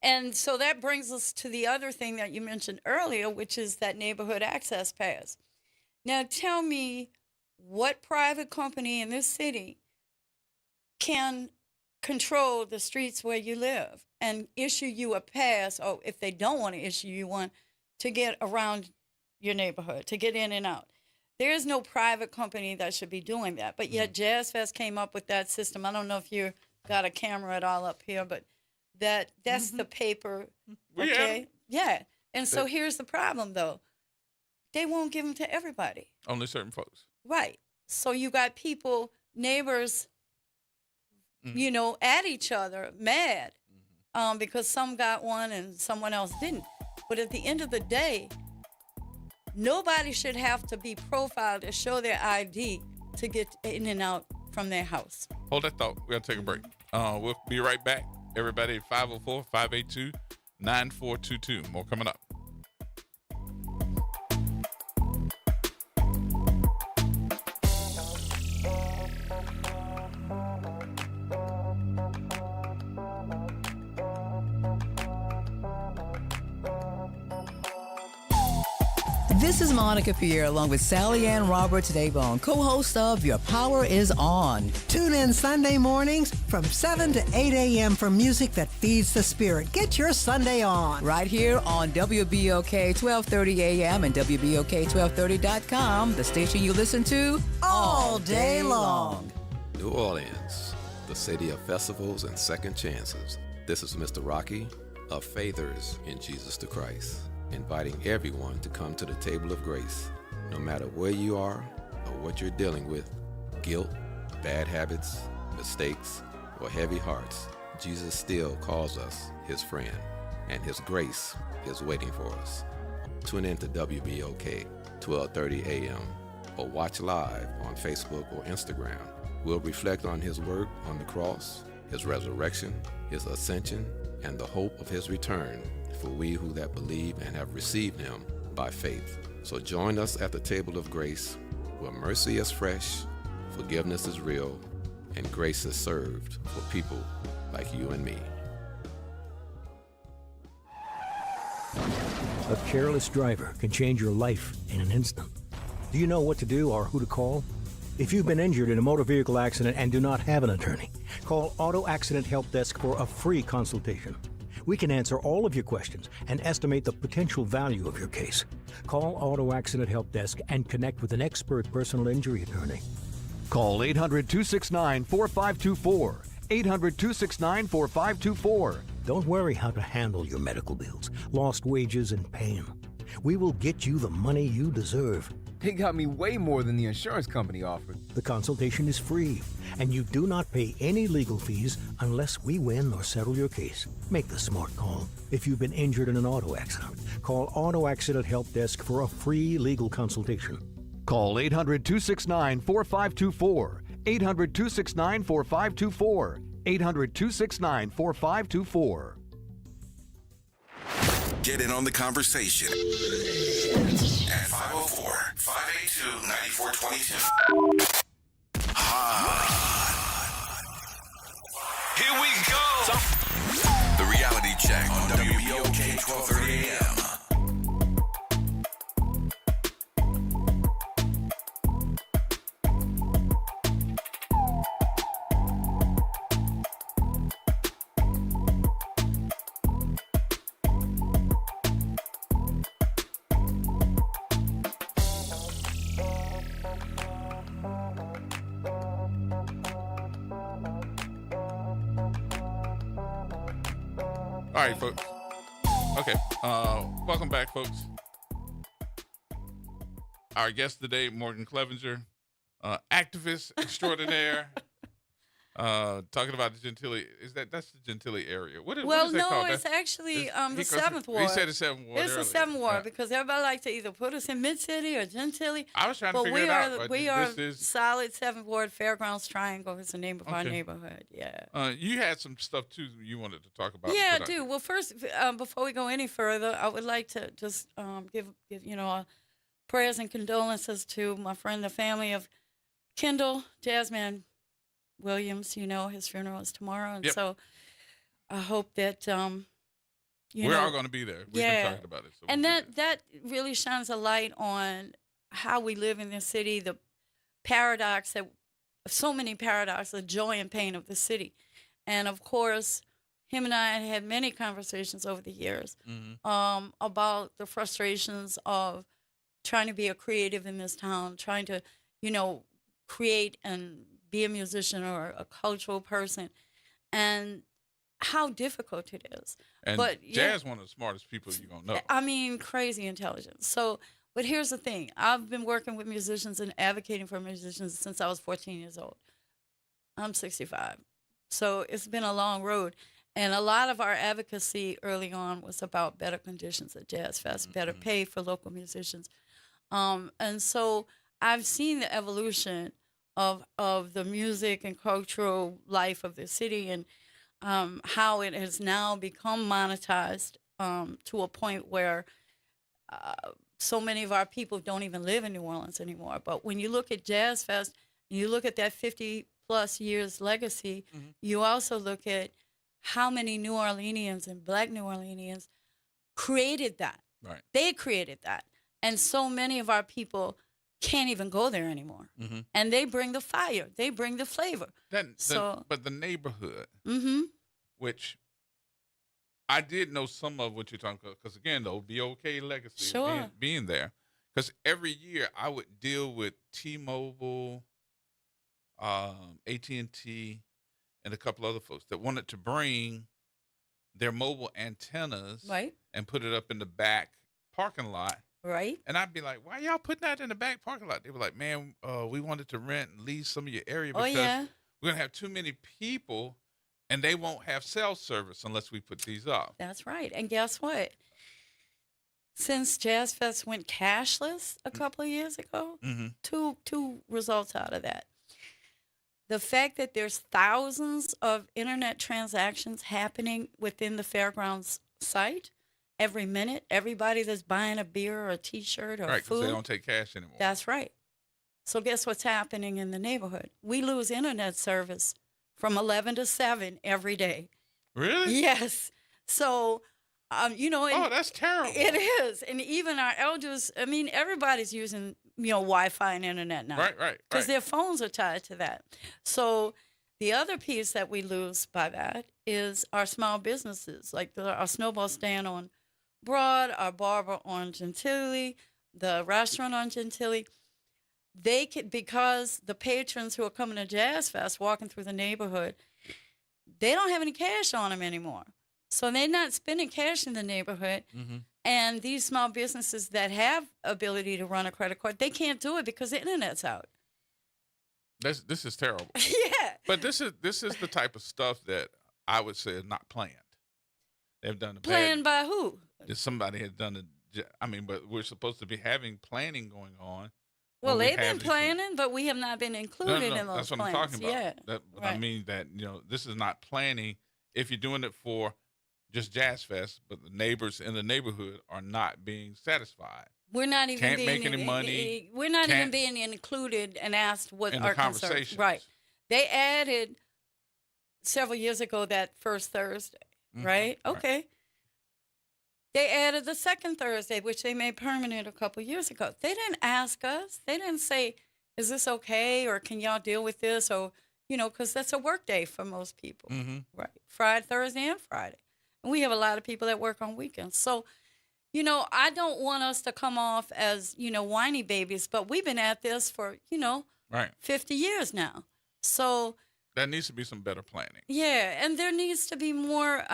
And so that brings us to the other thing that you mentioned earlier, which is that neighborhood access pass. Now, tell me what private company in this city can control the streets where you live and issue you a pass, or if they don't want to issue you one, to get around your neighborhood, to get in and out. There is no private company that should be doing that. But yet Jazz Fest came up with that system. I don't know if you got a camera at all up here, but that's the paper. Okay? Yeah. And so here's the problem, though. They won't give them to everybody. Only certain folks. Right. So you got people, neighbors, at each other, mad, because some got one and someone else didn't. But at the end of the day, nobody should have to be profiled to show their ID to get in and out from their house. Hold that thought. We're going to take a break. We'll be right back. Everybody, 504-582-9422. More coming up. This is Monica Pierre along with Sally Ann Roberts Daybone, co-host of Your Power is On. Tune in Sunday mornings from 7 to 8 a.m. for music that feeds the spirit. Get your Sunday on. Right here on WBOK 1230 a.m. and WBOK1230.com, the station you listen to all day long. New Orleans, the city of festivals and second chances. This is Mr. Rocky of Faithers in Jesus the Christ, inviting everyone to come to the table of grace. No matter where you are or what you're dealing with, guilt, bad habits, mistakes, or heavy hearts, Jesus still calls us his friend, and his grace is waiting for us. Tune in to WBOK 1230 a.m. or watch live on Facebook or Instagram. We'll reflect on his work on the cross, his resurrection, his ascension, and the hope of his return for we who that believe and have received him by faith. So join us at the table of grace, where mercy is fresh, forgiveness is real, and grace is served for people like you and me. A careless driver can change your life in an instant. Do you know what to do or who to call? If you've been injured in a motor vehicle accident and do not have an attorney, call Auto Accident Help Desk for a free consultation. We can answer all of your questions and estimate the potential value of your case. Call Auto Accident Help Desk and connect with an expert personal injury attorney. Call 800-269-4524. 800-269-4524. Don't worry how to handle your medical bills, lost wages, and pain. We will get you the money you deserve. They got me way more than the insurance company offered. The consultation is free, and you do not pay any legal fees unless we win or settle your case. Make the smart call. If you've been injured in an auto accident, call Auto Accident Help Desk for a free legal consultation. Call 800-269-4524. 800-269-4524. 800-269-4524. Get in on the conversation at 504-582-9422. Here we go. The reality check on WBOK 1230 AM. All right, folks. Okay. Welcome back, folks. Our guest today, Morgan Clevenger, activist extraordinaire. Talking about the Gentilly. That's the Gentilly area. What is that called? It's actually the 7th Ward. He said the 7th Ward. It's the 7th Ward because everybody likes to either put us in Mid-City or Gentilly. I was trying to figure it out. We are solid 7th Ward. Fairgrounds Triangle is the name of our neighborhood. Yeah. You had some stuff too you wanted to talk about. Yeah, I do. Well, first, before we go any further, I would like to just give prayers and condolences to my friend, the family of Kendall Jasmine Williams. His funeral is tomorrow, and so I hope that we're all going to be there. We've been talking about it, and that really shines a light on how we live in this city, the paradox so many paradoxes, the joy and pain of the city, and of course, him and I had many conversations over the years about the frustrations of trying to be a creative in this town, trying to create and be a musician or a cultural person, and how difficult it is. And Jazz, one of the smartest people you're going to know. I mean, crazy intelligence. So, but here's the thing. I've been working with musicians and advocating for musicians since I was 14 years old. I'm 65. So it's been a long road. And a lot of our advocacy early on was about better conditions at Jazz Fest, better pay for local musicians. And so I've seen the evolution of the music and cultural life of the city, and how it has now become monetized to a point where so many of our people don't even live in New Orleans anymore. But when you look at Jazz Fest, you look at that 50-plus years legacy, you also look at how many New Orleanians and Black New Orleanians created that. Right. They created that. And so many of our people can't even go there anymore. And they bring the fire. They bring the flavor. But the neighborhood, which I did know some of what you're talking about, because again, the OBOK legacy being there. Because every year I would deal with T-Mobile, AT&T, and a couple other folks that wanted to bring their mobile antennas and put it up in the back parking lot. Right. And I'd be like, why y'all putting that in the back parking lot? They were like, man, we wanted to rent and lease some of your area because we're going to have too many people and they won't have cell service unless we put these up. That's right. And guess what? Since Jazz Fest went cashless a couple of years ago, two results out of that. The fact that there's thousands of internet transactions happening within the fairgrounds site every minute, everybody that's buying a beer or a T-shirt or right, food. Right, because they don't take cash anymore. That's right. So guess what's happening in the neighborhood? We lose internet service from 11 to 7 every day. Really? Yes. So, oh, that's terrible. It is. And even our elders, I mean, everybody's using, Wi-Fi and internet now. Right. Because their phones are tied to that. So the other piece that we lose by that is our small businesses, like our Snowball Stand on Broad, our barber on Gentilly, the restaurant on Gentilly. They could, because the patrons who are coming to Jazz Fest, walking through the neighborhood, they don't have any cash on them anymore. So they're not spending cash in the neighborhood. And these small businesses that have ability to run a credit card, they can't do it because the internet's out. This is terrible. Yeah. But this is the type of stuff that I would say is not planned. They've done planned by who? Somebody had done it. I mean, but we're supposed to be having planning going on. Well, they've been planning, but we have not been included in those plans. That's what I'm talking about. Yeah. Right. I mean that, this is not planning. If you're doing it for just Jazz Fest, but the neighbors in the neighborhood are not being satisfied. We're not even can't make any money. We're not even being included and asked what in our the conversations. Right. They added several years ago that first Thursday, right? Okay. Right. They added the second Thursday, which they made permanent a couple years ago. They didn't ask us. They didn't say, is this okay? Or can y'all deal with this? Or, because that's a work day for most people. Right. Friday, Thursday, and Friday. And we have a lot of people that work on weekends. So, I don't want us to come off as, whiny babies, but we've been at this for, 50 years now. So there needs to be some better planning. Yeah, and there needs to be more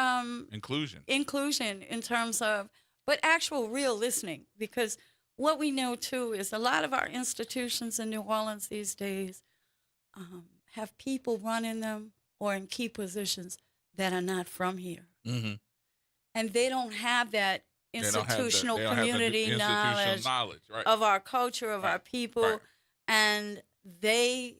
inclusion in terms of, but actual real listening. Because what we know, too, is a lot of our institutions in New Orleans these days have people running them or in key positions that are not from here. And they don't have that institutional community knowledge right. of our culture, of our people. Right. And they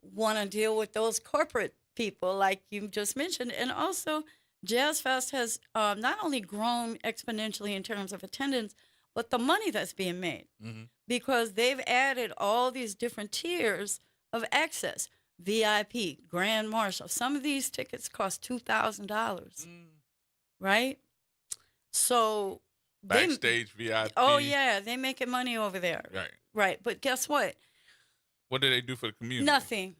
want to deal with those corporate people like you just mentioned. And also, Jazz Fest has not only grown exponentially in terms of attendance, but the money that's being made. Because they've added all these different tiers of access. VIP, Grand Marshal. Some of these tickets cost $2,000. Right? So backstage VIP. Oh, yeah. They're making money over there. Right. But guess what? What do they do for the community? Nothing.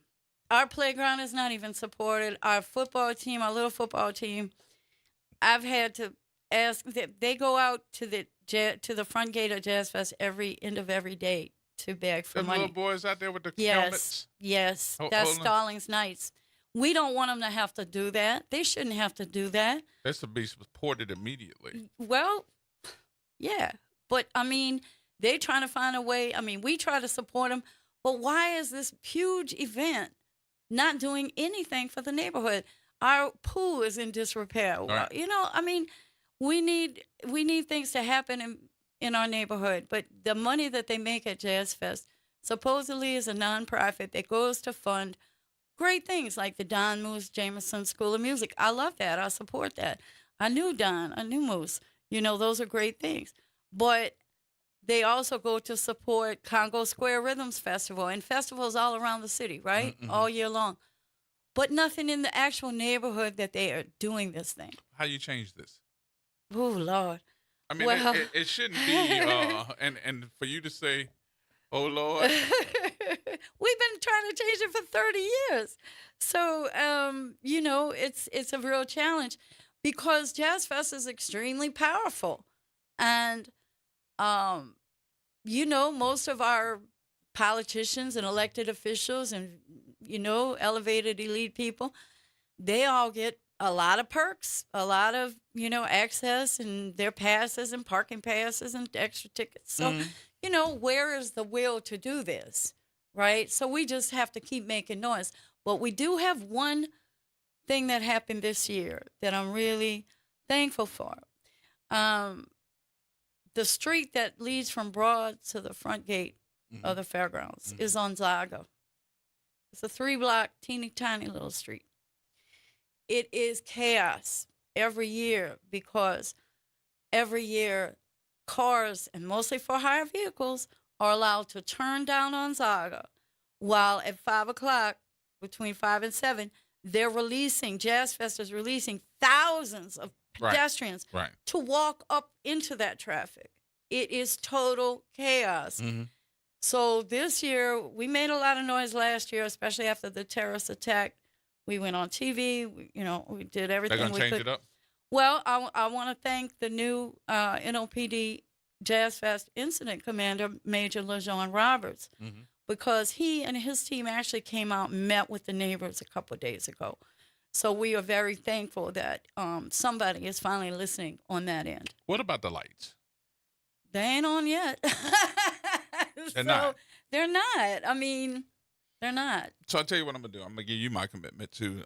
Our playground is not even supported. Our football team, our little football team, I've had to ask. They go out to the front gate of Jazz Fest end of every day to beg for money. Little boys out there with the helmets? Yes. That's Stallings Nights. We don't want them to have to do that. They shouldn't have to do that. That's to be supported immediately. Well, yeah. But, I mean, they're trying to find a way. I mean, we try to support them. But why is this huge event not doing anything for the neighborhood? Our pool is in disrepair. Right. You know, I mean, we need things to happen in our neighborhood. But the money that they make at Jazz Fest supposedly is a nonprofit that goes to fund great things like the Don Moose Jameson School of Music. I love that. I support that. I knew Don. I knew Moose. You know, those are great things. But they also go to support Congo Square Rhythms Festival and festivals all around the city, right? Mm-hmm. All year long. But nothing in the actual neighborhood that they are doing this thing. How you change this? Oh, Lord. I mean, Well, it shouldn't be, and for you to say, oh, Lord. We've been trying to change it for 30 years. So, you know, it's a real challenge because Jazz Fest is extremely powerful. And, you know, most of our politicians and elected officials and, you know, elevated elite people, they all get a lot of perks, a lot of, you know, access and their passes and parking passes and extra tickets. So, you know, where is the will to do this, right? So we just have to keep making noise. But we do have one thing that happened this year that I'm really thankful for. The street that leads from Broad to the front gate of the fairgrounds is on Zaga. It's a 3-block, teeny tiny little street. It is chaos every year because every year cars, and mostly for hire vehicles, are allowed to turn down on Zaga, while at 5 o'clock, between 5 and 7, Jazz Fest is releasing thousands of pedestrians to walk up into that traffic. It is total chaos. So this year, we made a lot of noise last year, especially after the terrorist attack. We went on TV, we did everything we could. They're going to change it up? Well, I want to thank the new NOPD Jazz Fest incident commander, Major LeJean Roberts, because he and his team actually came out and met with the neighbors a couple of days ago. So we are very thankful that somebody is finally listening on that end. What about the lights? They ain't on yet. They're not. They're not. I mean, they're not. So I'll tell you what I'm going to do. I'm going to give you my commitment to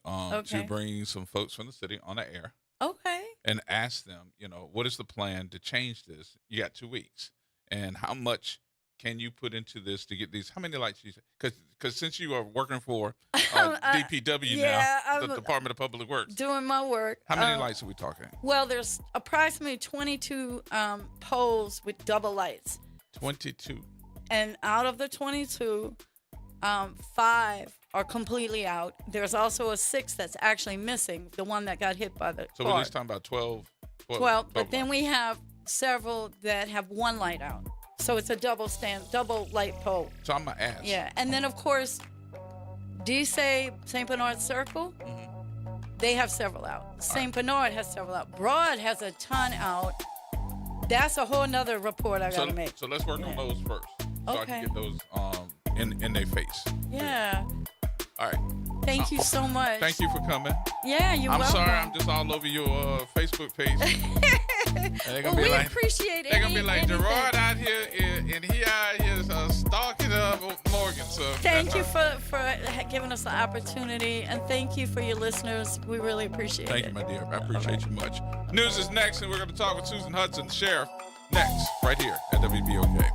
bring some folks from the city on the air. Okay. And ask them, what is the plan to change this? You got 2 weeks. And how much can you put into this to get these? How many lights? Because since you are working for DPW now, the Department of Public Works. Doing my work. How many lights are we talking? Well, there's approximately 22 poles with double lights. 22. And out of the 22, 5 are completely out. There's also a 6 that's actually missing, the one that got hit by the So car. we're just talking about 12. 12, but then we have several that have one light out. So it's a double light pole. So I'm going to ask. Yeah, and then of course, St. Bernard Circle, they have several out. St. Bernard has several out. Broad has a ton out. That's a whole nother report I got to make. So let's work on those first. So I can get those in their face. Yeah. All right. Thank you so much. Thank you for coming. Yeah, you're welcome. I'm sorry, I'm just all over your Facebook page. We appreciate it. They're going to be like, Gerard out here, and he out here stalking Morgan. So thank you for giving us the opportunity, and thank you for your listeners. We really appreciate it. Thank you, my dear. I appreciate you much. News is next, and we're going to talk with Susan Hudson, the sheriff, next, right here at WBOK.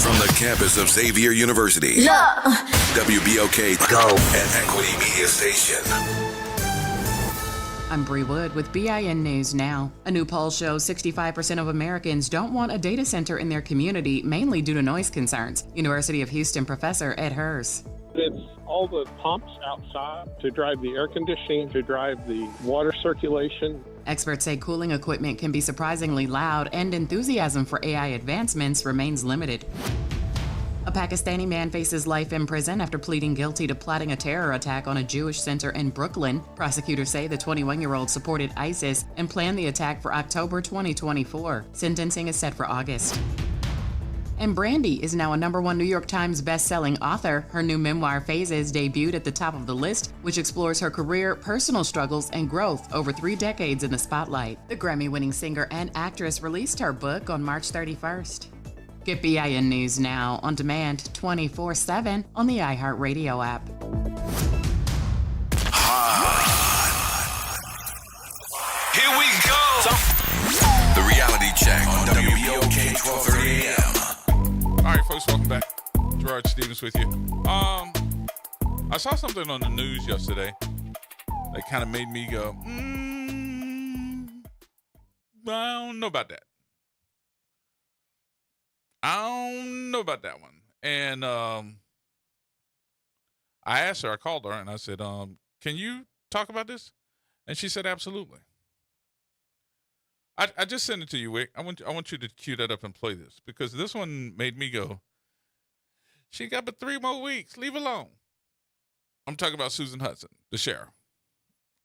From the campus of Xavier University, WBOK Go and Equity Media Station. I'm Bree Wood with BIN News Now. A new poll shows 65% of Americans don't want a data center in their community, mainly due to noise concerns. University of Houston professor Ed Hurst. It's all the pumps outside to drive the air conditioning, to drive the water circulation. Experts say cooling equipment can be surprisingly loud, and enthusiasm for AI advancements remains limited. A Pakistani man faces life in prison after pleading guilty to plotting a terror attack on a Jewish center in Brooklyn. Prosecutors say the 21-year-old supported ISIS and planned the attack for October 2024. Sentencing is set for August. And Brandy is now a #1 New York Times best-selling author. Her new memoir, Phases, debuted at the top of the list, which explores her career, personal struggles, and growth over 3 decades in the spotlight. The Grammy-winning singer and actress released her book on March 31st. Get BIN News Now on demand 24/7 on the iHeartRadio app. Here we go. The reality check on WBOK 1230 AM. All right, folks, welcome back. Gerard Stevens with you. I saw something on the news yesterday that kind of made me go, I don't know about that. I don't know about that one. And I asked her, I called her, and I said, can you talk about this? And she said, absolutely. I just sent it to you, Wick. I want you to cue that up and play this, because this one made me go, she got but 3 more weeks. Leave alone. I'm talking about Susan Hudson, the sheriff.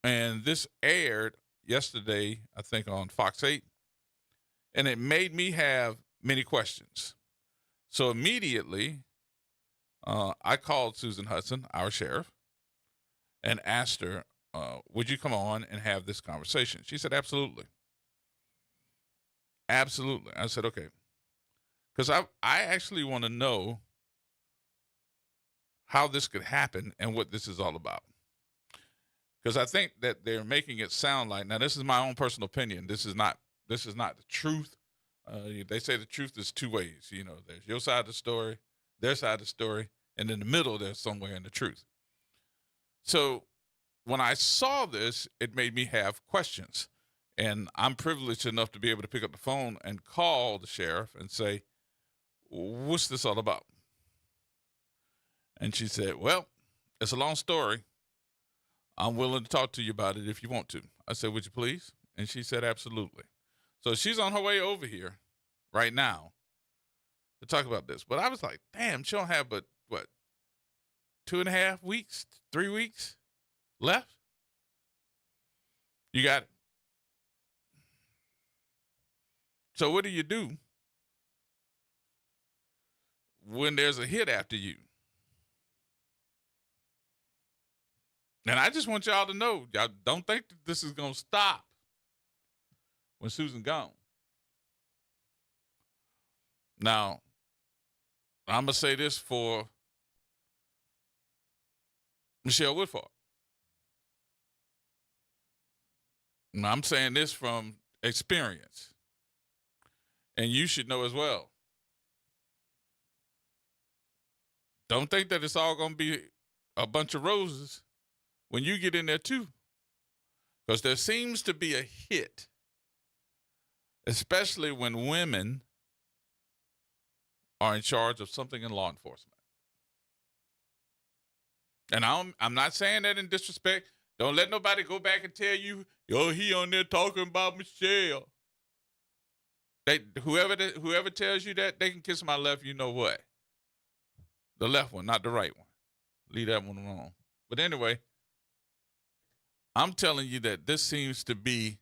And this aired yesterday, I think, on Fox 8. And it made me have many questions. So immediately, I called Susan Hudson, our sheriff, and asked her, would you come on and have this conversation? She said, absolutely. Absolutely. I said, okay. Because I actually want to know how this could happen and what this is all about. Because I think that they're making it sound like, now this is my own personal opinion. This is not the truth. They say the truth is 2 ways. You know, there's your side of the story, their side of the story, and in the middle, there's somewhere in the truth. So when I saw this, it made me have questions. And I'm privileged enough to be able to pick up the phone and call the sheriff and say, what's this all about? And she said, well, it's a long story. I'm willing to talk to you about it if you want to. I said, would you please? And she said, absolutely. So she's on her way over here right now to talk about this. But I was like, damn, she don't have but, 2.5 weeks, 3 weeks left? You got it. So what do you do when there's a hit after you? And I just want y'all to know, y'all don't think that this is going to stop when Susan gone. Now, I'm going to say this for Michelle Woodford. And I'm saying this from experience. And you should know as well. Don't think that it's all going to be a bunch of roses when you get in there too. Because there seems to be a hit, especially when women are in charge of something in law enforcement. And I'm not saying that in disrespect. Don't let nobody go back and tell you, yo, he on there talking about Michelle. Whoever tells you that, they can kiss my left, you know what? The left one, not the right one. Leave that one alone. But anyway, I'm telling you that this seems to be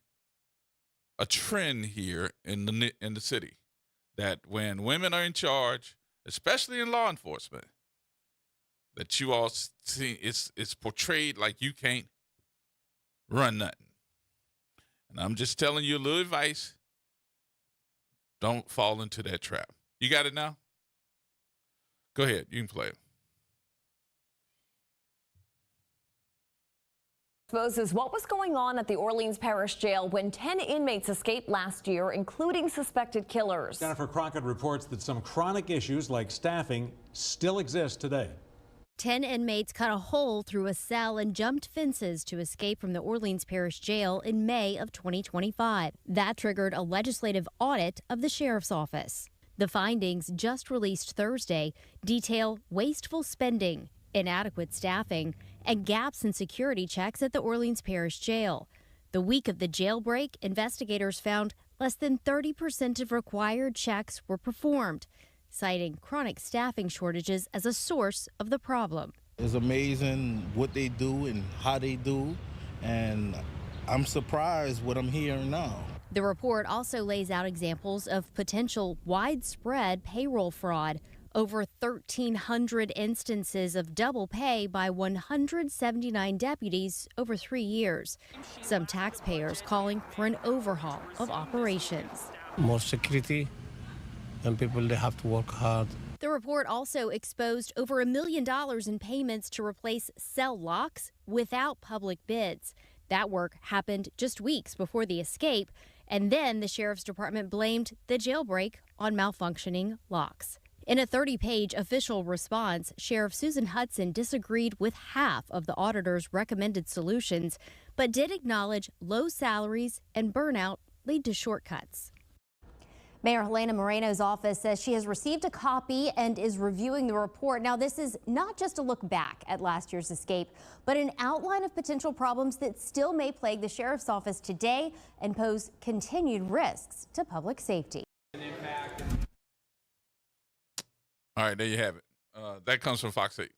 a trend here in the city. That when women are in charge, especially in law enforcement, that you all see it's portrayed like you can't run nothing. And I'm just telling you a little advice. Don't fall into that trap. You got it now? Go ahead. You can play it. Exposes what was going on at the Orleans Parish Jail when 10 inmates escaped last year, including suspected killers. Jennifer Crockett reports that some chronic issues like staffing still exist today. 10 inmates cut a hole through a cell and jumped fences to escape from the Orleans Parish Jail in May of 2025. That triggered a legislative audit of the sheriff's office. The findings, just released Thursday, detail wasteful spending, inadequate staffing, and gaps in security checks at the Orleans Parish Jail. The week of the jailbreak, investigators found less than 30% of required checks were performed, citing chronic staffing shortages as a source of the problem. It's amazing what they do and how they do, and I'm surprised what I'm hearing now. The report also lays out examples of potential widespread payroll fraud, over 1,300 instances of double pay by 179 deputies over 3 years. Some taxpayers calling for an overhaul of operations. More security, and people, they have to work hard. The report also exposed over $1 million in payments to replace cell locks without public bids. That work happened just weeks before the escape, and then the sheriff's department blamed the jailbreak on malfunctioning locks. In a 30-page official response, Sheriff Susan Hudson disagreed with half of the auditor's recommended solutions, but did acknowledge low salaries and burnout lead to shortcuts. Mayor Helena Moreno's office says she has received a copy and is reviewing the report. Now, this is not just a look back at last year's escape, but an outline of potential problems that still may plague the sheriff's office today and pose continued risks to public safety. All right, there you have it. That comes from Fox 8.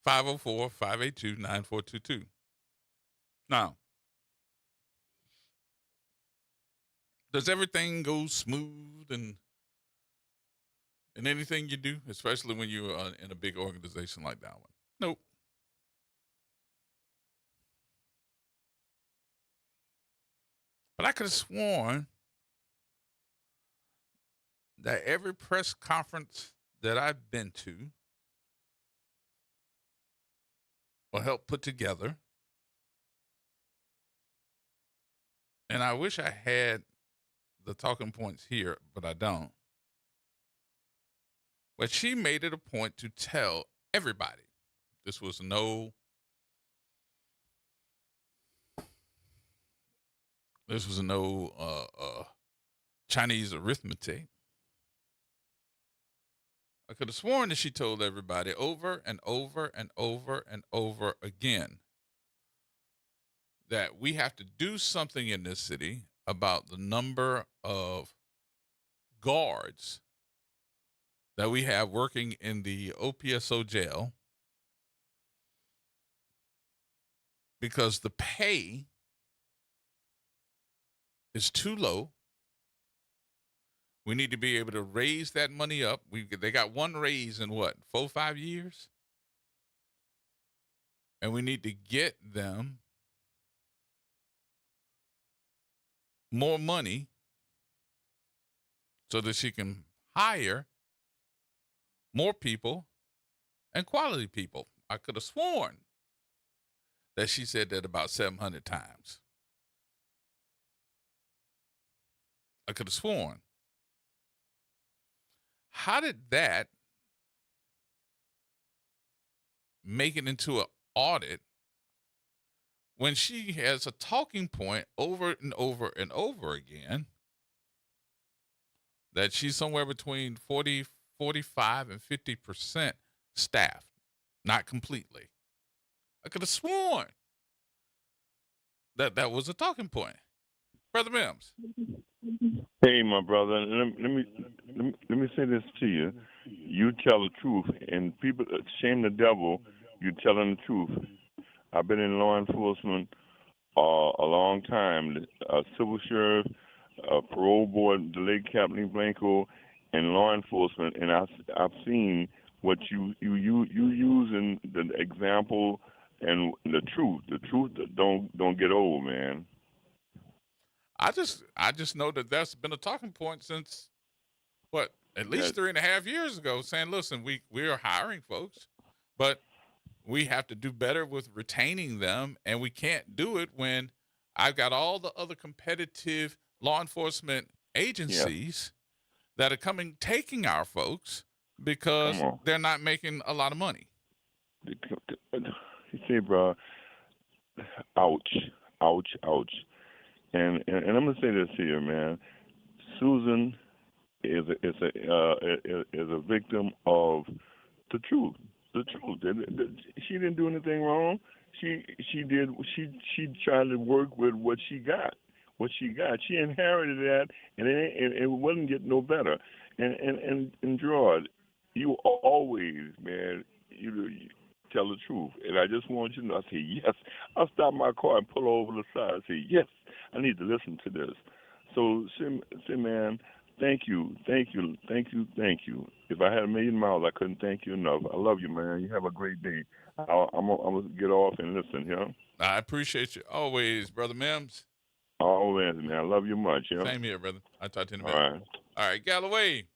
(504-582-9422). Now, does everything go smooth in anything you do, especially when you're in a big organization like that one? Nope. But I could have sworn that every press conference that I've been to or helped put together, and I wish I had the talking points here, but I don't. But she made it a point to tell everybody this was no Chinese arithmetic. I could have sworn that she told everybody over and over and over and over again that we have to do something in this city about the number of guards that we have working in the OPSO jail, because the pay is too low. We need to be able to raise that money up. They got one raise in what, 4-5 years? And we need to get them more money so that she can hire more people and quality people. I could have sworn that she said that about 700 times. I could have sworn. How did that make it into an audit when she has a talking point over and over and over again that she's somewhere between 40, 45, and 50% staffed, not completely? I could have sworn that was a talking point. Brother Mims. Hey, my brother, let me say this to you. You tell the truth, and people shame the devil. You telling the truth. I've been in law enforcement a long time. Civil sheriff, parole board, delayed Captain Blanco, and law enforcement, and I've seen what you using the example and the truth. The truth don't get old, man. I just know that that's been a talking point since, what, at least 3.5 years ago, saying, listen, we are hiring folks, but we have to do better with retaining them, and we can't do it when I've got all the other competitive law enforcement agencies that are taking our folks because they're not making a lot of money. You see, bro, ouch, ouch, ouch. And I'm gonna say this here, man. Susan is a victim of the truth. The truth. She didn't do anything wrong. She tried to work with what she got. She inherited that, and it wasn't getting no better. And Gerod, you always, man, you tell the truth. And I just want you to know, I say yes. I'll stop my car and pull over the side. I say yes. I need to listen to this. So, see, man, Thank you. If I had a million miles, I couldn't thank you enough. I love you, man. You have a great day. I'm gonna get off and listen, yeah? I appreciate you always, Brother Mims. Always, man. I love you much, yeah? Same here, brother. I'll talk to you in a All minute. All right, Galloway.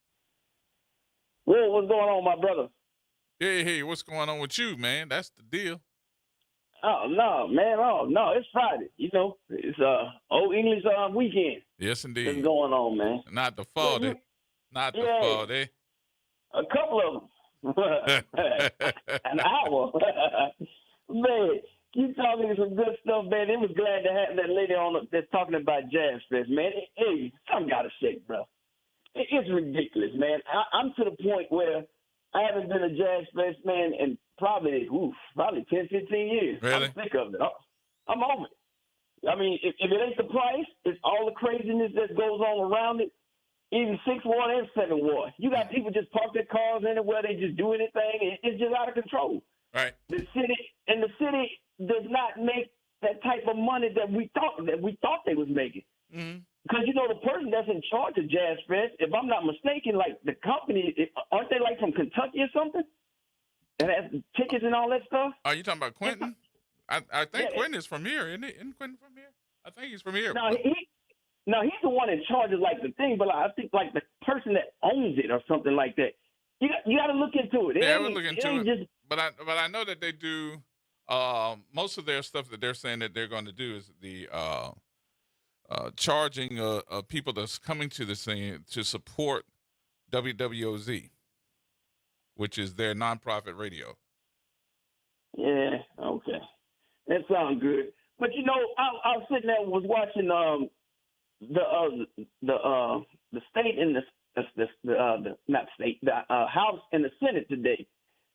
Well, what's going on, my brother? Hey, what's going on with you, man? That's the deal. Oh, no, man. Oh, no, it's Friday. You know, it's Old English weekend. Yes, indeed. What's going on, man? Not the fall day. Not the fall day. A couple of them. An hour. Man, you talking some good stuff, man. It was glad to have that lady on that's talking about Jazz Fest, man. Hey, something got to shake, bro. It's ridiculous, man. I'm to the point where I haven't been a Jazz Fest, man, in probably 10, 15 years. Really? I'm sick of it. I'm over it. I mean, if it ain't the price, it's all the craziness that goes on around it. Even 6-1 and 7-1. You got people just park their cars anywhere. They just do anything. It's just out of control. Right. The city does not make that type of money that we thought they was making. Mm-hmm. Because, you know, the person that's in charge of Jazz Fest, if I'm not mistaken, like the company, aren't they like from Kentucky or something? And has tickets and all that stuff? Are you talking about Quentin? I think Quentin is from here, isn't he? Isn't Quentin from here? I think he's from here. No, he's the one in charge of like the thing, but I think like the person that owns it or something like that. You got to look into it. We'll look into it. But I know that they do most of their stuff that they're saying that they're going to do is the charging people that's coming to this thing to support WWOZ, which is their nonprofit radio. Yeah, okay, that sounds good. But you know, I was sitting there and was watching the state and the House and the Senate today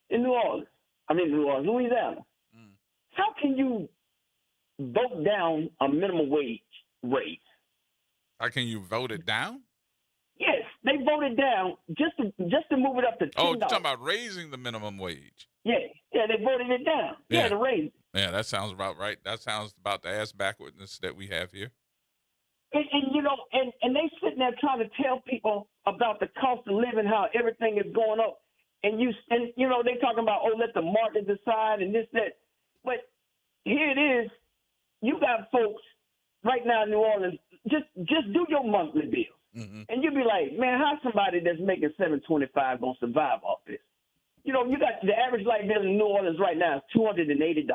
in Louisiana. How can you vote down a minimum wage raise? How can you vote it down? Yes, they voted down just to move it up to $10. Oh, you're talking about raising the minimum wage? Yeah, they voted it down. Yeah, to raise it. Yeah, that sounds about right. That sounds about the ass backwardness that we have here. And you know, and they sitting there trying to tell people about the cost of living, how everything is going up, and you know they talking about let the market decide and this that, but here it is. You got folks right now in New Orleans just do your monthly bills, and you'll be like, man, how somebody that's making $725 gonna survive off this? You know, you got the average light bill in New Orleans right now is $280.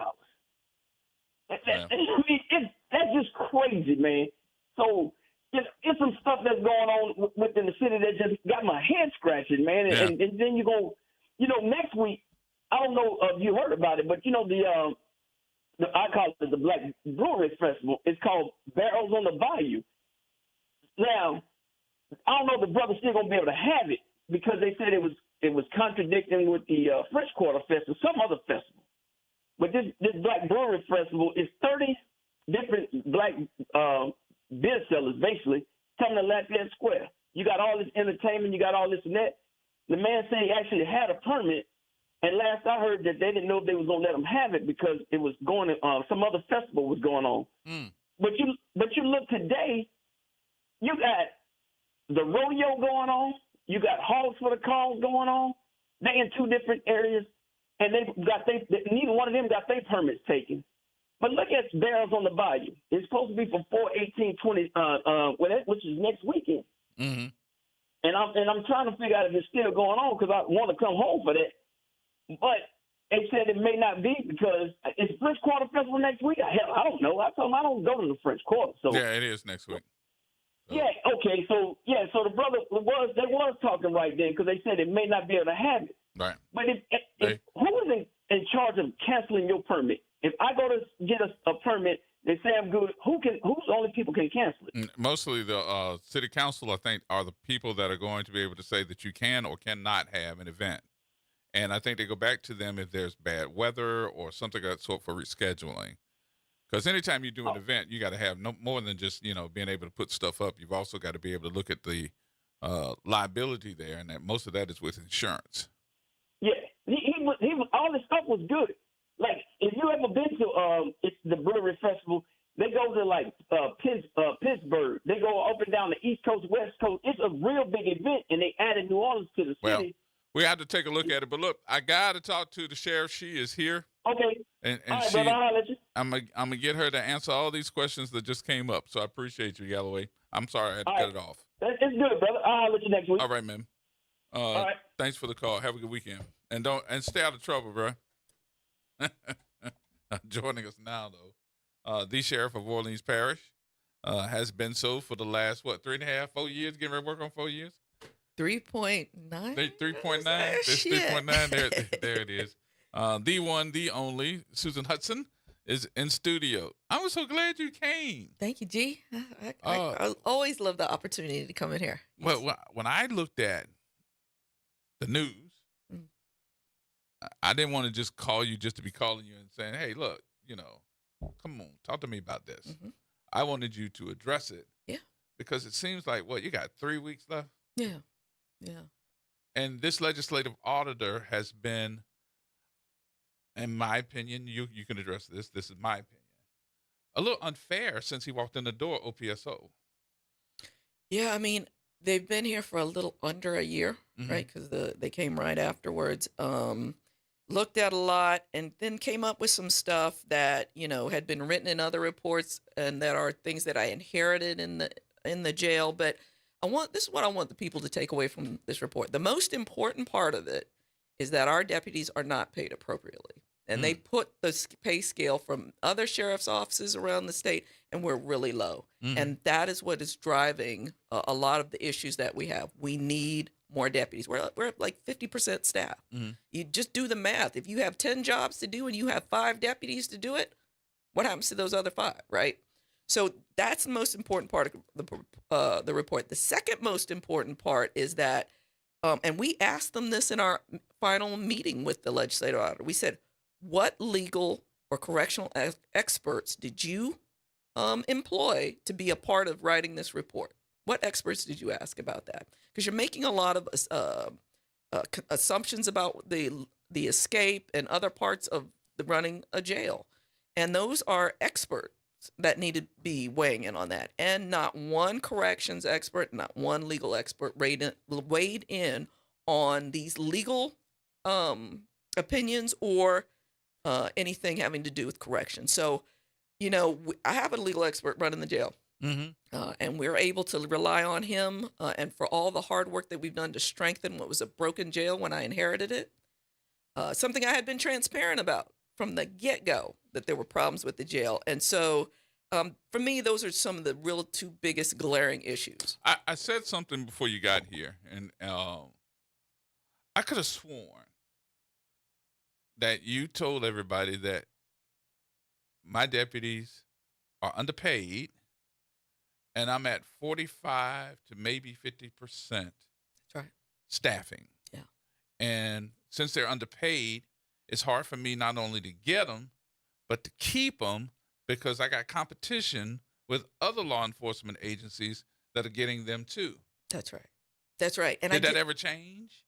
I mean, that's just crazy, man. So it's some stuff that's going on within the city that just got my head scratching, man. And then you go, you know, next week, I don't know if you heard about it, but you know I call it the Black Brewery Festival. It's called Barrels on the Bayou. Now, I don't know if the brother's still gonna be able to have it because they said it was contradicting with the French Quarter Festival, some other festival. But this Black Brewery Festival is 30 different black beer sellers basically coming to Lafayette Square. You got all this entertainment, you got all this and that. The man said he actually had a permit, and last I heard that they didn't know if they was gonna let him have it because it was going to some other festival was going on. But you look today, you got the rodeo going on, you got Hogs for the Cause going on. They in two different areas, and neither one of them got their permits taken. But look at Barrels on the Bayou. It's supposed to be from 4/18/20, which is next weekend. Mm-hmm. And I'm trying to figure out if it's still going on because I want to come home for that. But they said it may not be because it's French Quarter Festival next week. Hell, I don't know. I told them I don't go to the French Quarter. So yeah, it is next week. Yeah. Okay. So the brother was talking right then because they said it may not be able to have it. Right. But if who is in charge of canceling your permit? If I go to get a permit, they say I'm good. Who's the only people can cancel it? Mostly the city council, I think, are the people that are going to be able to say that you can or cannot have an event. And I think they go back to them if there's bad weather or something of that sort for rescheduling. Because anytime you do an event, you got to have no more than just, being able to put stuff up. You've also got to be able to look at the liability there, and that most of that is with insurance. Yeah, he was all this stuff was good. Like, if you ever been to it's the Brewery Festival, they go to like Pittsburgh. They go up and down the East Coast, West Coast. It's a real big event, and they added New Orleans to the Well, city. we have to take a look at it. But look, I got to talk to the sheriff. She is here. Okay. And All right, she, brother, I'll let you. I'm gonna get her to answer all these questions that just came up. So I appreciate you, Galloway. I'm sorry I had to cut it off. It's good, brother. I'll let you next week. All right, man. All right. Thanks for the call. Have a good weekend. And stay out of trouble, bro. Joining us now, though, the sheriff of Orleans Parish has been so for the last 3.5, 4 years. Getting ready to work on 4 years. 3.9. 3.9. There's 3.9. There it is. The one, the only, Susan Hudson is in studio. I was so glad you came. Thank you, G. I always love the opportunity to come in here. Yes. Well, when I looked at the news, I didn't want to just call you just to be calling you and saying, hey, look, come on, talk to me about this. Mm-hmm. I wanted you to address it. Yeah. Because it seems like, you got 3 weeks left? Yeah. And this legislative auditor has been, in my opinion, you can address this. This is my opinion. A little unfair since he walked in the door, OPSO. Yeah, I mean, they've been here for a little under a year, mm-hmm. right? Because they came right afterwards. Looked at a lot and then came up with some stuff that, had been written in other reports and that are things that I inherited in the jail. But this is what I want the people to take away from this report. The most important part of it is that our deputies are not paid appropriately. And they put the pay scale from other sheriff's offices around the state, and we're really low. And that is what is driving a lot of the issues that we have. We need more deputies. We're at like 50% staff. You just do the math. If you have 10 jobs to do and you have 5 deputies to do it, what happens to those other 5, right? So that's the most important part of the report. The second most important part is that, and we asked them this in our final meeting with the legislative auditor. We said, what legal or correctional experts did you employ to be a part of writing this report? What experts did you ask about that? Because you're making a lot of assumptions about the escape and other parts of the running a jail. And those are experts that need to be weighing in on that. And not one corrections expert, not one legal expert weighed in on these legal opinions or anything having to do with correction. So, I have a legal expert running the jail. And we're able to rely on him and for all the hard work that we've done to strengthen what was a broken jail when I inherited it. Something I had been transparent about from the get-go, that there were problems with the jail. And so for me, those are some of the real 2 biggest glaring issues. I said something before you got here, and I could have sworn that you told everybody that my deputies are underpaid, and I'm at 45 to maybe 50%. That's right. Staffing. Yeah. And since they're underpaid, it's hard for me not only to get them, but to keep them, because I got competition with other law enforcement agencies that are getting them too. That's right. That's right. And did that ever change?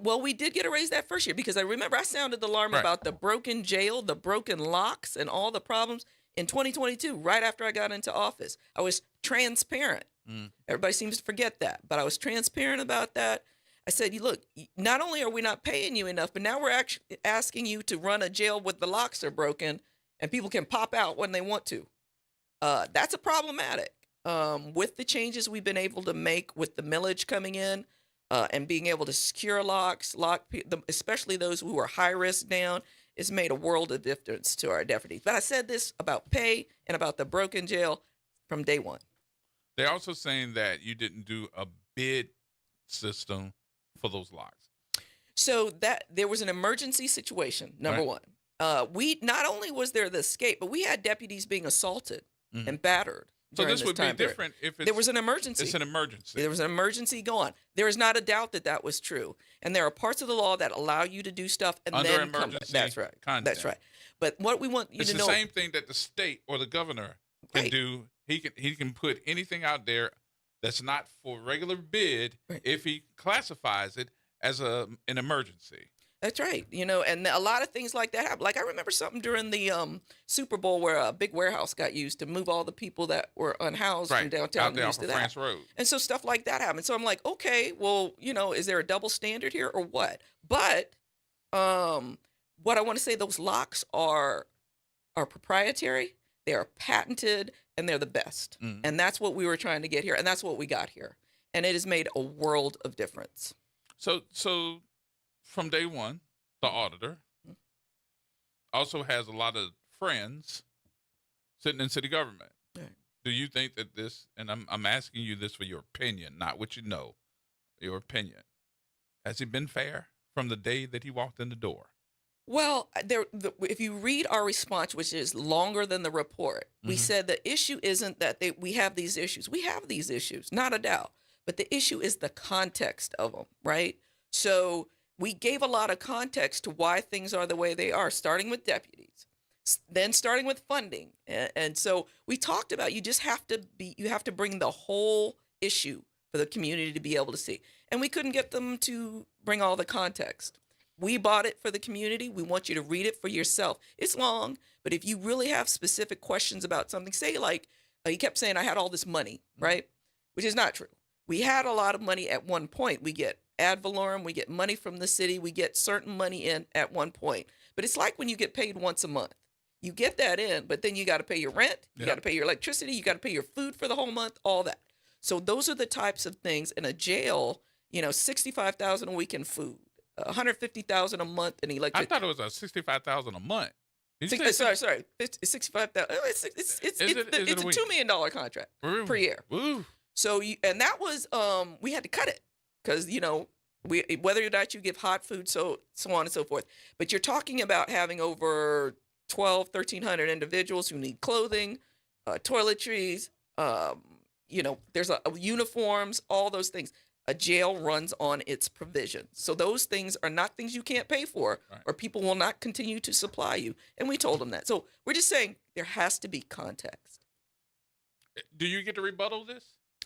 Well, we did get a raise that first year, because I remember I sounded the alarm about the broken jail, the broken locks, and all the problems in 2022, right after I got into office. I was transparent. Everybody seems to forget that, but I was transparent about that. I said, look, not only are we not paying you enough, but now we're actually asking you to run a jail with the locks are broken and people can pop out when they want to. That's a problematic. With the changes we've been able to make with the millage coming in, and being able to secure locks, especially those who are high risk down, it's made a world of difference to our deputies. But I said this about pay and about the broken jail from day one. They're also saying that you didn't do a bid system for those locks. So that there was an emergency situation, number one. We not only was there the escape, but we had deputies being assaulted and battered. So this would be different if there was an emergency. It's an emergency. There was an emergency going. There is not a doubt that that was true. And there are parts of the law that allow you to do stuff and under then come back. emergency That's right. content. That's right. But what we want you to know. It's the same thing that the state or the governor can do. He can put anything out there that's not for regular bid if he classifies it as an emergency. That's right. And a lot of things like that happen. Like I remember something during the Super Bowl where a big warehouse got used to move all the people that were unhoused from downtown out there used off to of that. France Road. And so stuff like that happened. So I'm like, okay, well, is there a double standard here or what? But what I want to say, those locks are proprietary, they are patented, and they're the best. And that's what we were trying to get here, and that's what we got here. And it has made a world of difference. So from day one, the auditor also has a lot of friends sitting in city government. Right. Do you think that this, and I'm asking you this for your opinion, not what you know, your opinion, has it been fair from the day that he walked in the door? Well, if you read our response, which is longer than the report, we said the issue isn't that we have these issues. We have these issues, not a doubt. But the issue is the context of them, right? So we gave a lot of context to why things are the way they are, starting with deputies, then starting with funding. And so we talked about you have to bring the whole issue for the community to be able to see. And we couldn't get them to bring all the context. We bought it for the community. We want you to read it for yourself. It's long, but if you really have specific questions about something, say like, he kept saying I had all this money, right? Which is not true. We had a lot of money at one point. We get ad valorem, we get money from the city, we get certain money in at one point. But it's like when you get paid once a month. You get that in, but then you got to pay your rent, you got to pay your electricity, you got to pay your food for the whole month, all that. So those are the types of things in a jail, $65,000 a week in food, $150,000 a month in electricity. I thought it was $65,000 a month. Sorry, it's $65,000. It's a $2 million contract per year. Ooh. So and that was we had to cut it because whether or not you give hot food, so on and so forth. But you're talking about having over 1,300 individuals who need clothing, toiletries. There's uniforms, all those things. A jail runs on its provisions. So those things are not things you can't pay for, or people will not continue to supply you. And we told them that. So we're just saying there has to be context. Do you get to rebuttal this?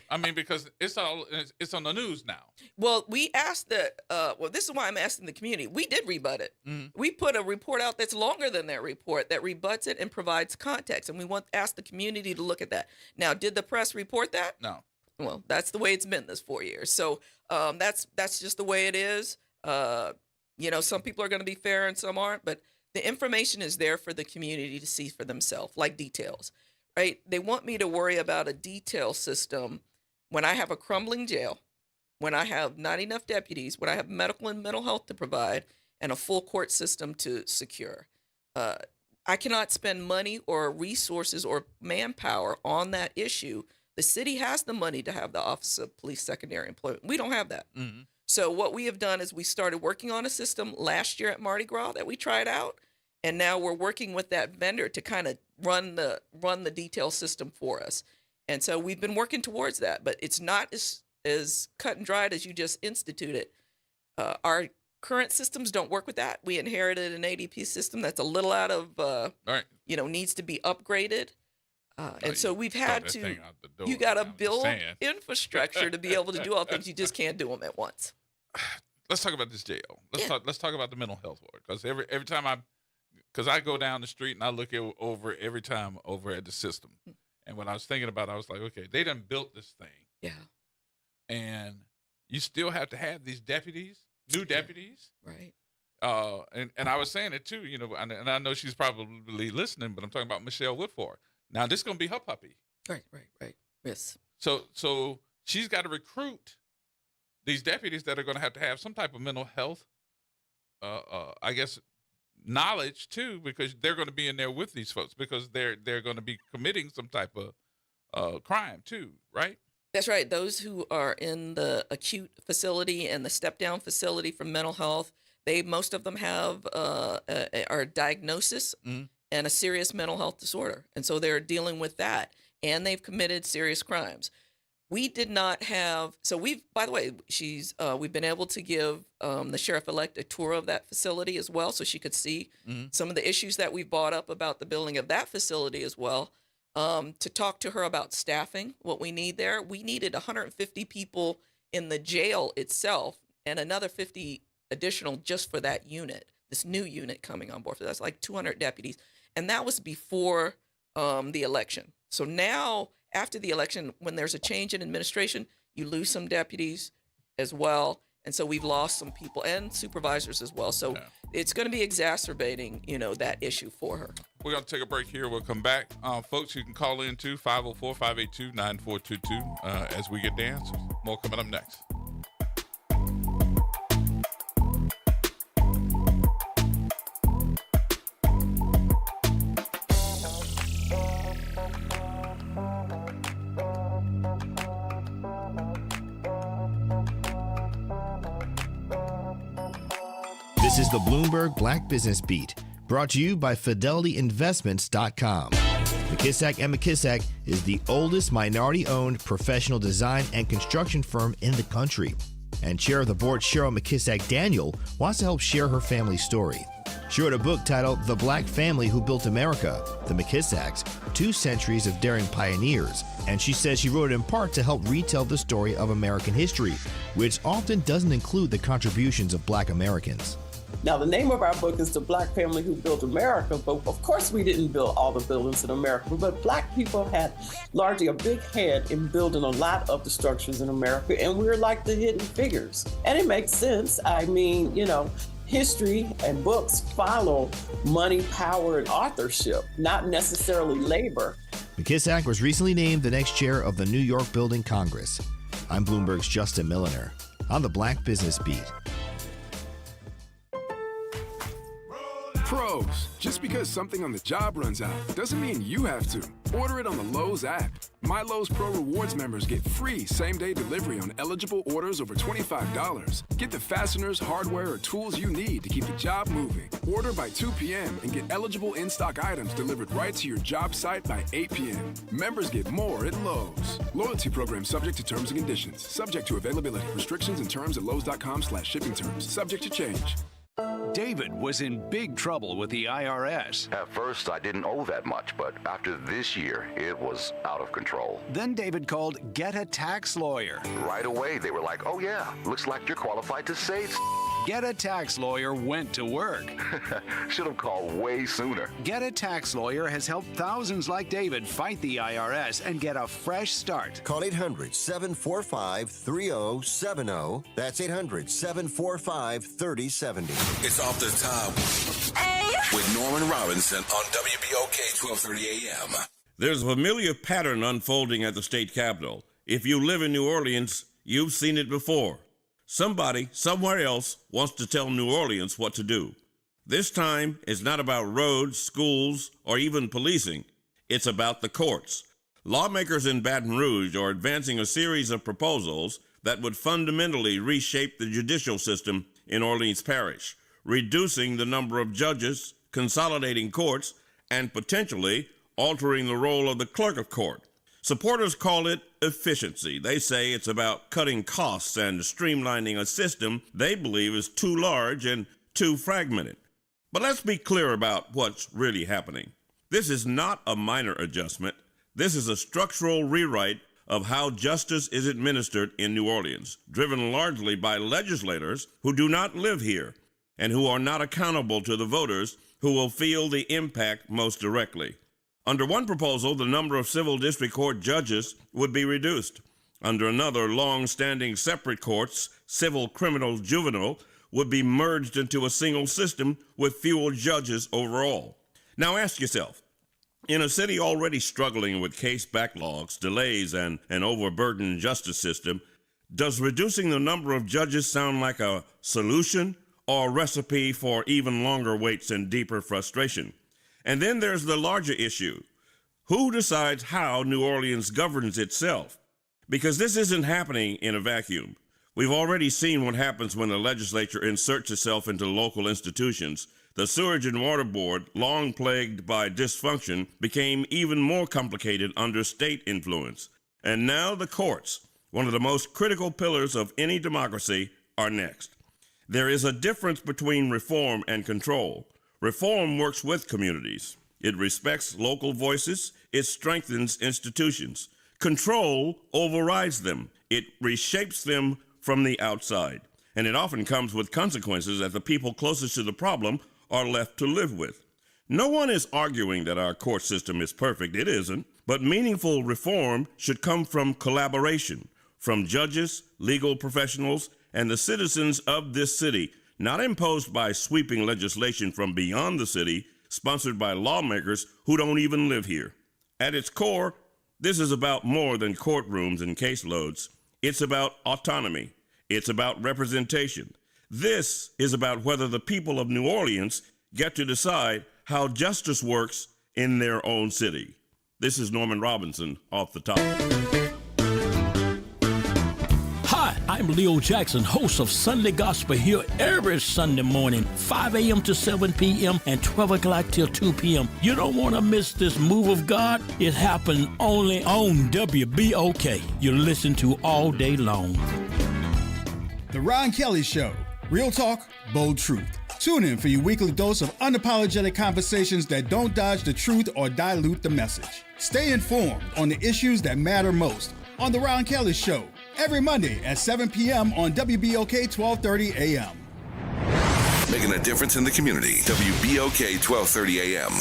I mean, because it's on the news now. Well, we asked this is why I'm asking the community. We did rebut it. We put a report out that's longer than that report that rebuts it and provides context. And we ask the community to look at that. Now, did the press report that? No. Well, that's the way it's been this 4 years. So that's just the way it is. Some people are going to be fair and some aren't, but the information is there for the community to see for themselves, like details, right? They want me to worry about a detail system when I have a crumbling jail, when I have not enough deputies, when I have medical and mental health to provide, and a full court system to secure. I cannot spend money or resources or manpower on that issue. The city has the money to have the Office of Police Secondary Employment. We don't have that. So what we have done is we started working on a system last year at Mardi Gras that we tried out, and now we're working with that vendor to kind of run the detail system for us. And so we've been working towards that, but it's not as cut and dried as you just instituted. Our current systems don't work with that. We inherited an ADP system that's a little out of, needs to be upgraded. And so we've had to, you got to build infrastructure to be able to do all things. You just can't do them at once. Let's talk about this jail. Let's talk about the mental health ward. Because every time because I go down the street and I look over every time over at the system. And when I was thinking about it, I was like, okay, they done built this thing. Yeah. And you still have to have these deputies, new deputies. Right. And I was saying it too, and I know she's probably listening, but I'm talking about Michelle Woodford. Now this is going to be her puppy. Right. Yes. So she's got to recruit these deputies that are going to have some type of mental health, I guess, knowledge too, because they're going to be in there with these folks because they're going to be committing some type of crime too, right? That's right. Those who are in the acute facility and the step down facility for mental health, most of them have are diagnosis and a serious mental health disorder, and so they're dealing with that, and they've committed serious crimes. We did not have, so by the way, we've been able to give the sheriff-elect a tour of that facility as well, so she could see some of the issues that we brought up about the building of that facility as well. To talk to her about staffing, what we need there. We needed 150 people in the jail itself and another 50 additional just for that unit, this new unit coming on board. So that's like 200 deputies. And that was before the election. So now, after the election, when there's a change in administration, you lose some deputies as well. And so we've lost some people and supervisors as well. So it's going to be exacerbating, that issue for her. We're going to take a break here. We'll come back. Folks, you can call in too, 504-582-9422 as we get the answers. More coming up next. This is the Bloomberg Black Business Beat, brought to you by FidelityInvestments.com. McKissack & McKissack is the oldest minority-owned professional design and construction firm in the country. And Chair of the Board Cheryl McKissack Daniel wants to help share her family's story. She wrote a book titled The Black Family Who Built America, The McKissacks, 2 Centuries of Daring Pioneers. And she says she wrote it in part to help retell the story of American history, which often doesn't include the contributions of Black Americans. Now, the name of our book is The Black Family Who Built America, but of course we didn't build all the buildings in America, but Black people had largely a big hand in building a lot of the structures in America, and we're like the hidden figures. And it makes sense. I mean, history and books follow money, power, and authorship, not necessarily labor. McKissack was recently named the next chair of the New York Building Congress. I'm Bloomberg's Justin Milliner on the Black Business Beat. Pros, just because something on the job runs out doesn't mean you have to. Order it on the Lowe's app. My Lowe's Pro Rewards members get free same-day delivery on eligible orders over $25. Get the fasteners, hardware, or tools you need to keep the job moving. Order by 2 p.m. and get eligible in-stock items delivered right to your job site by 8 p.m. Members get more at Lowe's. Loyalty program subject to terms and conditions. Subject to availability. Restrictions and terms at lowes.com/shipping terms. Subject to change. David was in big trouble with the IRS. At first, I didn't owe that much, but after this year, it was out of control. Then David called Get a Tax Lawyer. Right away, they were like, oh yeah, looks like you're qualified to say Get a Tax Lawyer went to work. Should have called way sooner. Get a Tax Lawyer has helped thousands like David fight the IRS and get a fresh start. Call 800-745-3070. That's 800-745-3070. It's Off the Top with Norman Robinson on WBOK 1230 AM. There's a familiar pattern unfolding at the state capitol. If you live in New Orleans, you've seen it before. Somebody, somewhere else, wants to tell New Orleans what to do. This time, it's not about roads, schools, or even policing. It's about the courts. Lawmakers in Baton Rouge are advancing a series of proposals that would fundamentally reshape the judicial system in Orleans Parish, reducing the number of judges, consolidating courts, and potentially altering the role of the clerk of court. Supporters call it efficiency. They say it's about cutting costs and streamlining a system they believe is too large and too fragmented. But let's be clear about what's really happening. This is not a minor adjustment. This is a structural rewrite of how justice is administered in New Orleans, driven largely by legislators who do not live here and who are not accountable to the voters who will feel the impact most directly. Under one proposal, the number of civil district court judges would be reduced. Under another, long-standing separate courts, civil, criminal, juvenile, would be merged into a single system with fewer judges overall. Now ask yourself, in a city already struggling with case backlogs, delays, and an overburdened justice system, does reducing the number of judges sound like a solution or a recipe for even longer waits and deeper frustration? And then there's the larger issue. Who decides how New Orleans governs itself? Because this isn't happening in a vacuum. We've already seen what happens when the legislature inserts itself into local institutions. The Sewerage and Water Board, long plagued by dysfunction, became even more complicated under state influence. And now the courts, one of the most critical pillars of any democracy, are next. There is a difference between reform and control. Reform works with communities. It respects local voices. It strengthens institutions. Control overrides them. It reshapes them from the outside. and it often comes with consequences that the people closest to the problem are left to live with. No one is arguing that our court system is perfect. It isn't. But meaningful reform should come from collaboration, from judges, legal professionals, and the citizens of this city, not imposed by sweeping legislation from beyond the city, sponsored by lawmakers who don't even live here. At its core, this is about more than courtrooms and caseloads. It's about autonomy. It's about representation. This is about whether the people of New Orleans get to decide how justice works in their own city. This is Norman Robinson, Off the Top. Hi, I'm Leo Jackson, host of Sunday Gospel here every Sunday morning, 5 a.m. to 7 p.m. and 12 o'clock till 2 p.m. You don't want to miss this move of God. It happens only on WBOK. You listen to all day long. The Ron Kelly Show. Real talk, bold truth. Tune in for your weekly dose of unapologetic conversations that don't dodge the truth or dilute the message. Stay informed on the issues that matter most on The Ron Kelly Show, every Monday at 7 p.m. on WBOK 1230 AM. Making a difference in the community. WBOK 1230 AM.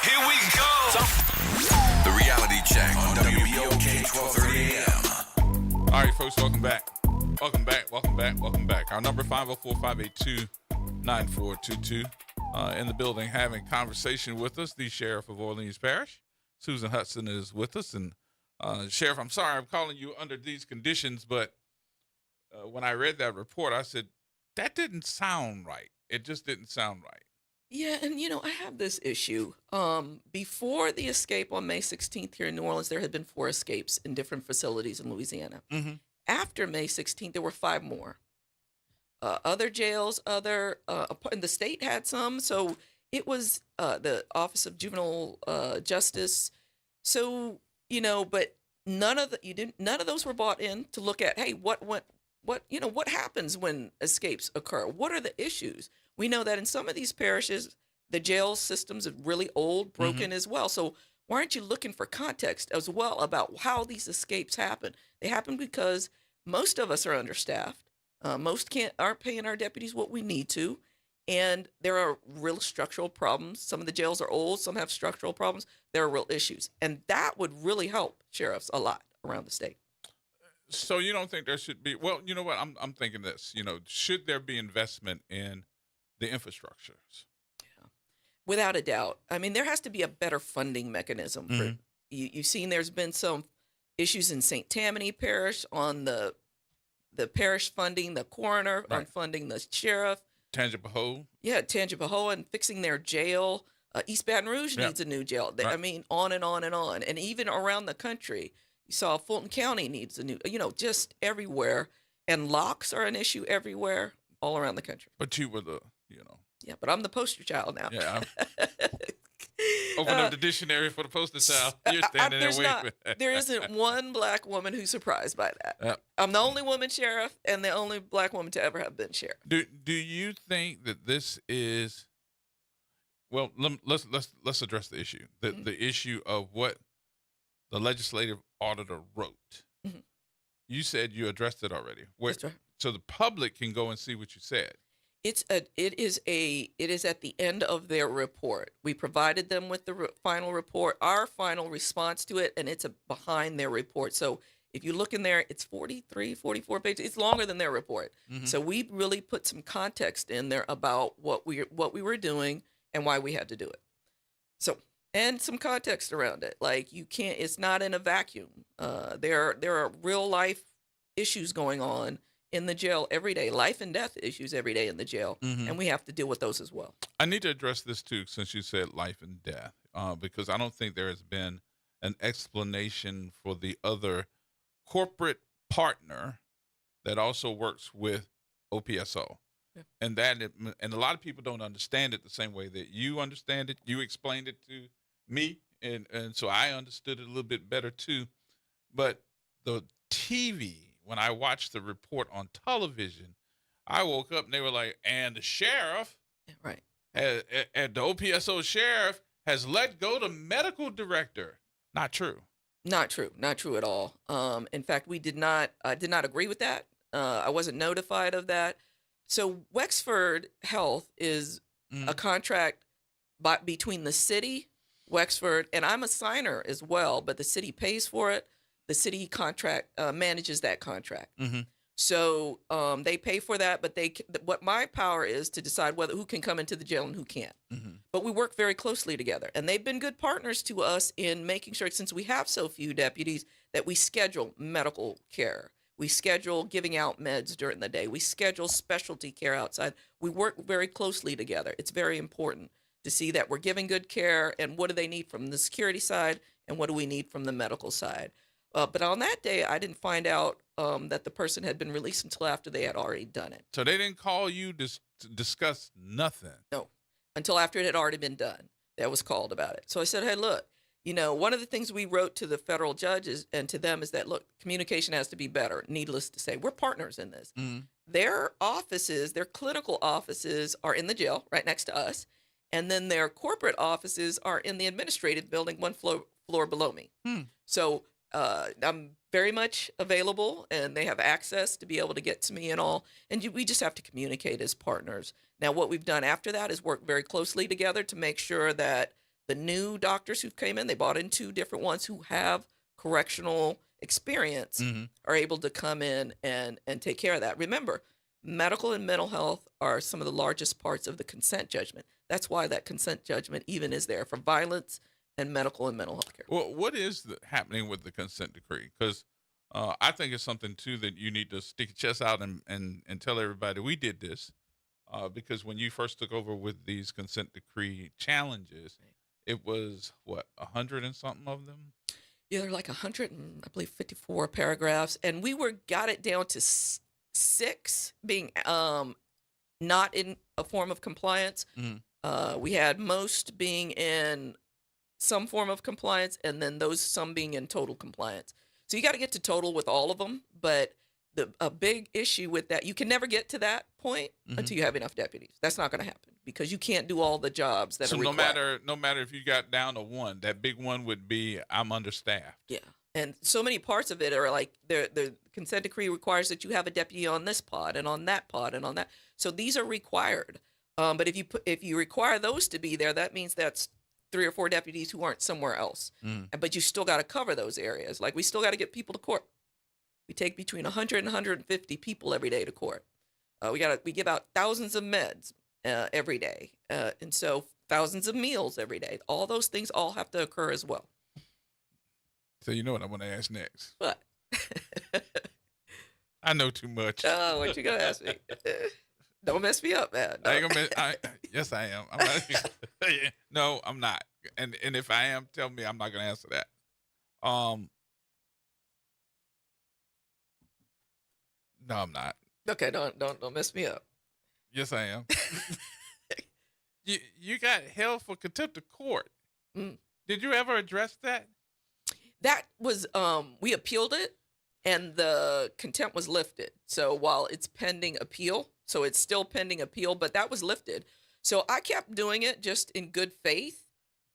Here we go. The reality check on WBOK 1230 AM. All right, folks, welcome back. Welcome back. Our number 504-582-9422. In the building having conversation with us, the Sheriff of Orleans Parish. Susan Hudson is with us. And Sheriff, I'm sorry I'm calling you under these conditions, but when I read that report, I said, that didn't sound right. It just didn't sound right. Yeah, and I have this issue. Before the escape on May 16th here in New Orleans, there had been 4 escapes in different facilities in Louisiana. Mm-hmm. After May 16th, there were 5 more. Other jails, and the state had some. So it was the Office of Juvenile Justice. So but none of those were brought in to look at. Hey, what happens when escapes occur? What are the issues? We know that in some of these parishes, the jail systems are really old, broken as well. So why aren't you looking for context as well about how these escapes happen? They happen because most of us are understaffed. Most aren't paying our deputies what we need to, and there are real structural problems. Some of the jails are old, some have structural problems. There are real issues, and that would really help sheriffs a lot around the state. So you don't think there should be? Well, you know what? I'm thinking this. Should there be investment in the infrastructures? Yeah, without a doubt. I mean, there has to be a better funding mechanism. For you've seen there's been some issues in St. Tammany Parish on the parish funding the coroner, on funding the sheriff. Tangipahoa. Yeah, Tangipahoa, and fixing their jail. East Baton Rouge needs a new jail. I mean, on and on and on. And even around the country, you saw Fulton County needs a new, just everywhere. And locks are an issue everywhere, all around the country. But you were Yeah, but I'm the poster child now. Yeah. Open up the dictionary for the poster child. You're standing there waiting. There isn't one black woman who's surprised by that. Yep. I'm the only woman sheriff and the only black woman to ever have been sheriff. Do you think that this is? Well, let's address the issue. The issue of what the legislative auditor wrote. Mm-hmm. You said you addressed it already. That's right. So the public can go and see what you said. It is at the end of their report. We provided them with the final report, our final response to it, and it's behind their report. So if you look in there, it's 43, 44 pages. It's longer than their report. Mm-hmm. So we really put some context in there about what we were doing and why we had to do it. So, and some context around it. Like, it's not in a vacuum. There are real life issues going on in the jail every day, life and death issues every day in the jail, and we have to deal with those as well. I need to address this too, since you said life and death, because I don't think there has been an explanation for the other corporate partner that also works with OPSO, and a lot of people don't understand it the same way that you understand it. You explained it to me, and so I understood it a little bit better too. But the TV. When I watched the report on television, I woke up and they were like, and the sheriff, right, and the OPSO sheriff has let go the medical director. Not true. Not true. Not true at all. In fact, I did not agree with that. I wasn't notified of that. So Wexford Health is a contract between the city, Wexford, and I'm a signer as well, but the city pays for it. The city contract manages that contract. So they pay for that, but what my power is to decide who can come into the jail and who can't. But we work very closely together, and they've been good partners to us in making sure, since we have so few deputies, that we schedule medical care. We schedule giving out meds during the day. We schedule specialty care outside. We work very closely together. It's very important to see that we're giving good care, and what do they need from the security side, and what do we need from the medical side. But on that day, I didn't find out that the person had been released until after they had already done it. So they didn't call you to discuss nothing? No, until after it had already been done. That was called about it. So I said, hey, look, one of the things we wrote to the federal judges and to them is that, look, communication has to be better. Needless to say, we're partners in this. Their offices, their clinical offices are in the jail right next to us. And then their corporate offices are in the administrative building one floor below me. So I'm very much available, and they have access to be able to get to me and all. And we just have to communicate as partners. Now, what we've done after that is work very closely together to make sure that the new doctors who came in, they brought in 2 different ones who have correctional experience, are able to come in and take care of that. Remember, medical and mental health are some of the largest parts of the consent judgment. That's why that consent judgment even is there for violence and medical and mental health care. Well, what is happening with the consent decree? Because I think it's something, too, that you need to stick your chest out and tell everybody we did this. Because when you first took over with these consent decree challenges, it was, 100 and something of them? Yeah, they're like 100 and, I believe, 54 paragraphs. And we got it down to 6 being not in a form of compliance. We had most being in some form of compliance, and then some being in total compliance. So you got to get to total with all of them, but a big issue with that, you can never get to that point until you have enough deputies. That's not going to happen because you can't do all the jobs that are required. No matter if you got down to 1, that big one would be I'm understaffed. Yeah, and so many parts of it are like the consent decree requires that you have a deputy on this pod and on that pod and on that. So these are required. But if you require those to be there, that means that's 3 or 4 deputies who aren't somewhere else. But you still got to cover those areas. Like we still got to get people to court. We take between 100 and 150 people every day to court. We give out thousands of meds every day, and so thousands of meals every day. All those things all have to occur as well. So you know what I'm going to ask next? What? I know too much. Oh, what you gonna ask me? Don't mess me up, man. No. I ain't gonna yes, I am. I'm not, no, I'm not. And if I am, tell me I'm not gonna answer that. No, I'm not. Okay, don't mess me up. Yes, I am. You got held for contempt of court. Did you ever address that? That was we appealed it, and the contempt was lifted. So while it's pending appeal, so it's still pending appeal, but that was lifted. So I kept doing it just in good faith.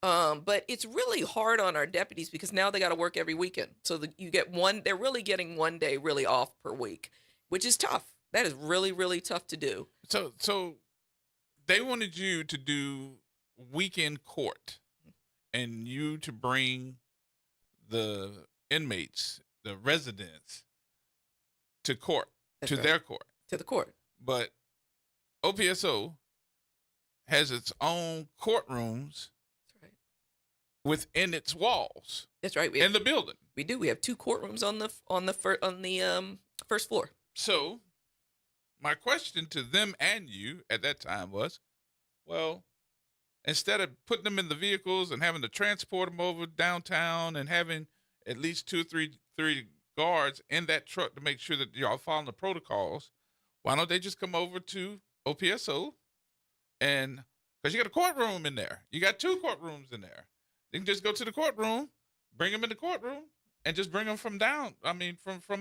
But it's really hard on our deputies because now they got to work every weekend. So they're really getting 1 day really off per week, which is tough. That is really, really tough to do. So they wanted you to do weekend court and you to bring the inmates, the residents, to court, their court. To the court. But OPSO has its own courtrooms within its walls. That's right. In the building. We do. We have 2 courtrooms on the first floor. So my question to them and you at that time was, well, instead of putting them in the vehicles and having to transport them over downtown and having at least 2 or 3 guards in that truck to make sure that y'all following the protocols, why don't they just come over to OPSO? And because you got a courtroom in there. You got 2 courtrooms in there. You can just go to the courtroom, bring them in the courtroom, and just bring them from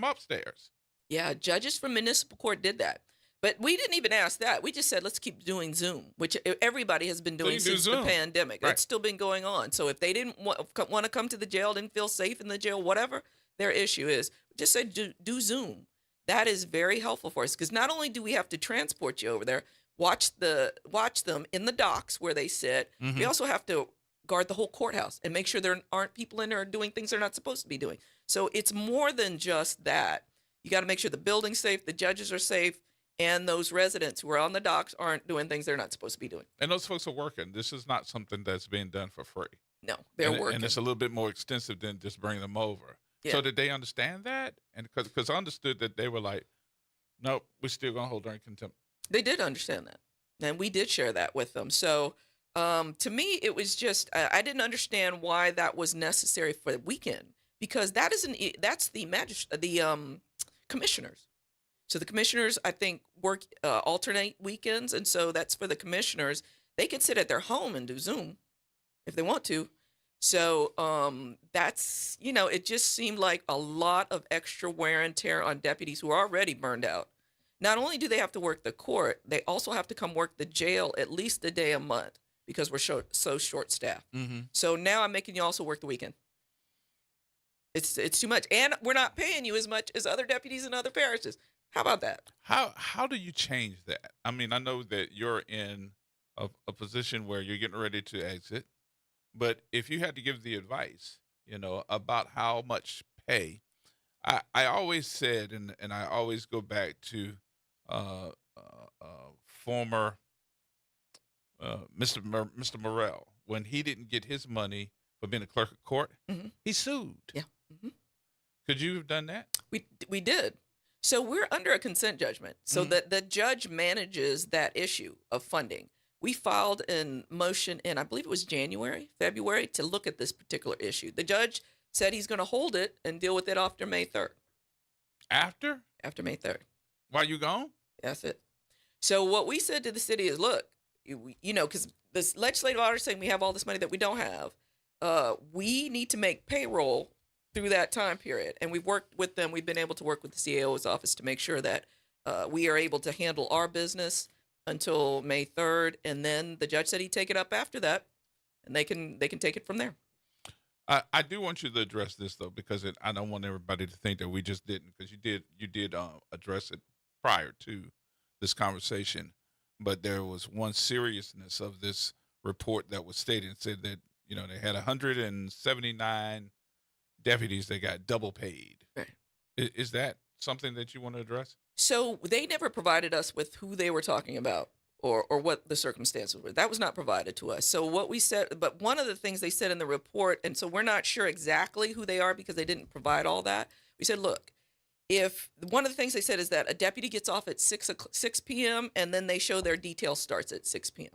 upstairs. Yeah, judges from municipal court did that. But we didn't even ask that. We just said, let's keep doing Zoom, which everybody has been doing since the pandemic. Right. It's still been going on. So if they didn't want to come to the jail, didn't feel safe in the jail, whatever their issue is, just say do Zoom. That is very helpful for us because not only do we have to transport you over there, watch them in the docks where they sit, we also have to guard the whole courthouse and make sure there aren't people in there doing things they're not supposed to be doing. So it's more than just that. You got to make sure the building's safe, the judges are safe, and those residents who are on the docks aren't doing things they're not supposed to be doing. And those folks are working. This is not something that's being done for free. No, they're working. And it's a little bit more extensive than just bringing them over. Yeah. So did they understand that? And because I understood that they were like, nope, we're still going to hold her in contempt. They did understand that. And we did share that with them. So to me, it was just, I didn't understand why that was necessary for the weekend because that's the commissioners. So the commissioners, I think, work alternate weekends. And so that's for the commissioners. They can sit at their home and do Zoom if they want to. So that's, it just seemed like a lot of extra wear and tear on deputies who are already burned out. Not only do they have to work the court, they also have to come work the jail at least a day a month because we're so short-staffed. So now I'm making you also work the weekend. It's too much. And we're not paying you as much as other deputies in other parishes. How about that? How do you change that? I mean, I know that you're in a position where you're getting ready to exit, but if you had to give the advice, about how much pay, I always said, and I always go back to former Mr. Morrell, when he didn't get his money for being a clerk of court, he sued. Yeah. Could you have done that? We did. So we're under a consent judgment. So that the judge manages that issue of funding. We filed a motion in, I believe it was February, to look at this particular issue. The judge said he's going to hold it and deal with it after May 3rd. After? After May 3rd. While you gone? That's it. So what we said to the city is, look, because this legislative auditor is saying we have all this money that we don't have. We need to make payroll through that time period. And we've worked with them. We've been able to work with the CAO's office to make sure that we are able to handle our business until May 3rd. And then the judge said he'd take it up after that, and they can take it from there. I do want you to address this, though, because I don't want everybody to think that we just didn't, because you did address it prior to this conversation. But there was one seriousness of this report that was stated and said that, they had 179 deputies that got double paid. Right. Is that something that you want to address? So they never provided us with who they were talking about or what the circumstances were. That was not provided to us. So what we said, but one of the things they said in the report, and so we're not sure exactly who they are because they didn't provide all that. We said, look, if one of the things they said is that a deputy gets off at 6 p.m. and then they show their detail starts at 6 p.m.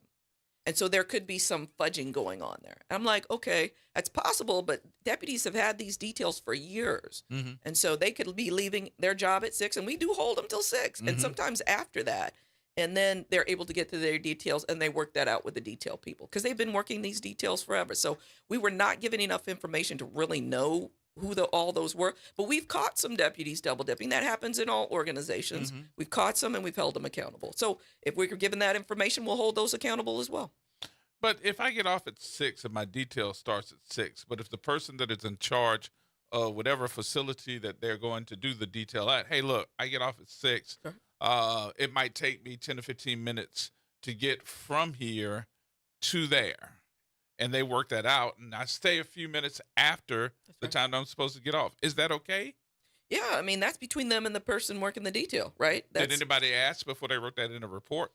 And so there could be some fudging going on there. And I'm like, okay, that's possible, but deputies have had these details for years. And so they could be leaving their job at 6, and we do hold them till 6, and sometimes after that. And then they're able to get to their details, and they work that out with the detail people because they've been working these details forever. So we were not given enough information to really know who all those were. But we've caught some deputies double dipping. That happens in all organizations. We've caught some, and we've held them accountable. So if we're given that information, we'll hold those accountable as well. But if I get off at 6 and my detail starts at 6, but if the person that is in charge of whatever facility that they're going to do the detail at, hey, look, I get off at 6. Sure. It might take me 10 to 15 minutes to get from here to there. And they work that out, and I stay a few minutes after the time I'm supposed to get off. Is that okay? Yeah, I mean, that's between them and the person working the detail, right? Did anybody ask before they wrote that in a report?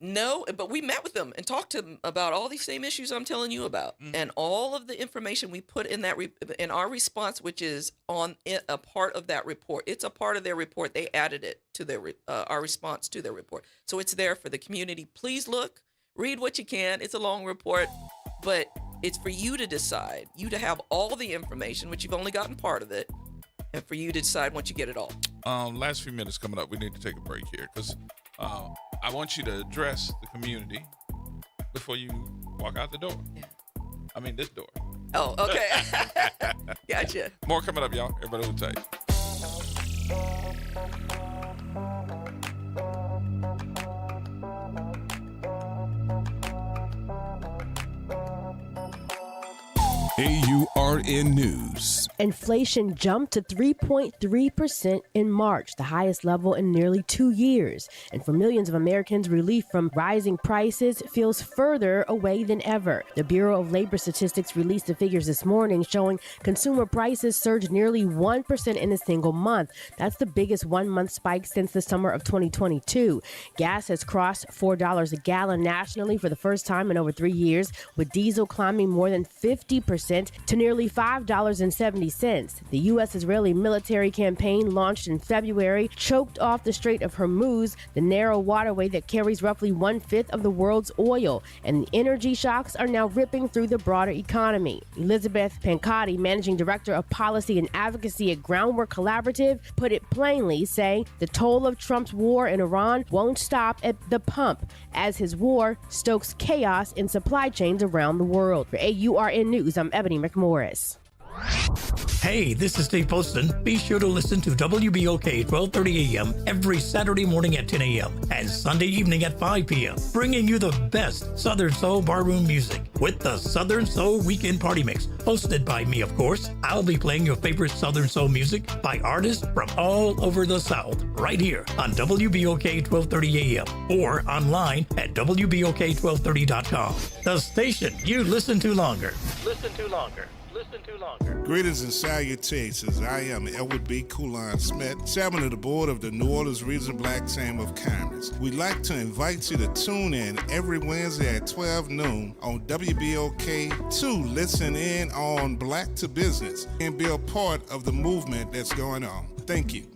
No, but we met with them and talked to them about all these same issues I'm telling you about, and all of the information we put in that in our response, which is on a part of that report. It's a part of their report. They added it to their our response to their report, so it's there for the community. Please look, read what you can. It's a long report, but it's for you to decide. You to have all the information, which you've only gotten part of it, and for you to decide once you get it all. Last few minutes coming up, we need to take a break here because I want you to address the community before you walk out the door. Yeah. I mean, this door. Oh, okay. Gotcha. More coming up, y'all. Everybody hold tight. AURN News. Inflation jumped to 3.3% in March, the highest level in nearly 2 years. And for millions of Americans, relief from rising prices feels further away than ever. The Bureau of Labor Statistics released the figures this morning showing consumer prices surged nearly 1% in a single month. That's the biggest one-month spike since the summer of 2022. Gas has crossed $4 a gallon nationally for the first time in over 3 years, with diesel climbing more than 50% to nearly $5.70. The U.S.-Israeli military campaign launched in February choked off the Strait of Hormuz, the narrow waterway that carries roughly 1/5 of the world's oil, and the energy shocks are now ripping through the broader economy. Elizabeth Pancotti, managing director of policy and advocacy at Groundwork Collaborative, put it plainly, saying the toll of Trump's war in Iran won't stop at the pump, as his war stokes chaos in supply chains around the world. For AURN News, I'm Ebony McMorris. Hey, this is Steve Poston. Be sure to listen to WBOK 1230 a.m. every Saturday morning at 10 a.m. and Sunday evening at 5 p.m., bringing you the best Southern Soul barroom music with the Southern Soul Weekend Party Mix, hosted by me, of course. I'll be playing your favorite Southern Soul music by artists from all over the South, right here on WBOK 1230 a.m. or online at WBOK1230.com. The station you listen to longer. Listen to longer. Listen to longer. Greetings and salutations. I am Edward B. Coulon Smith, chairman of the board of the New Orleans Regional Black Chamber of Commerce. We'd like to invite you to tune in every Wednesday at 12 noon on WBOK to listen in on Black to Business and be a part of the movement that's going on. Thank you.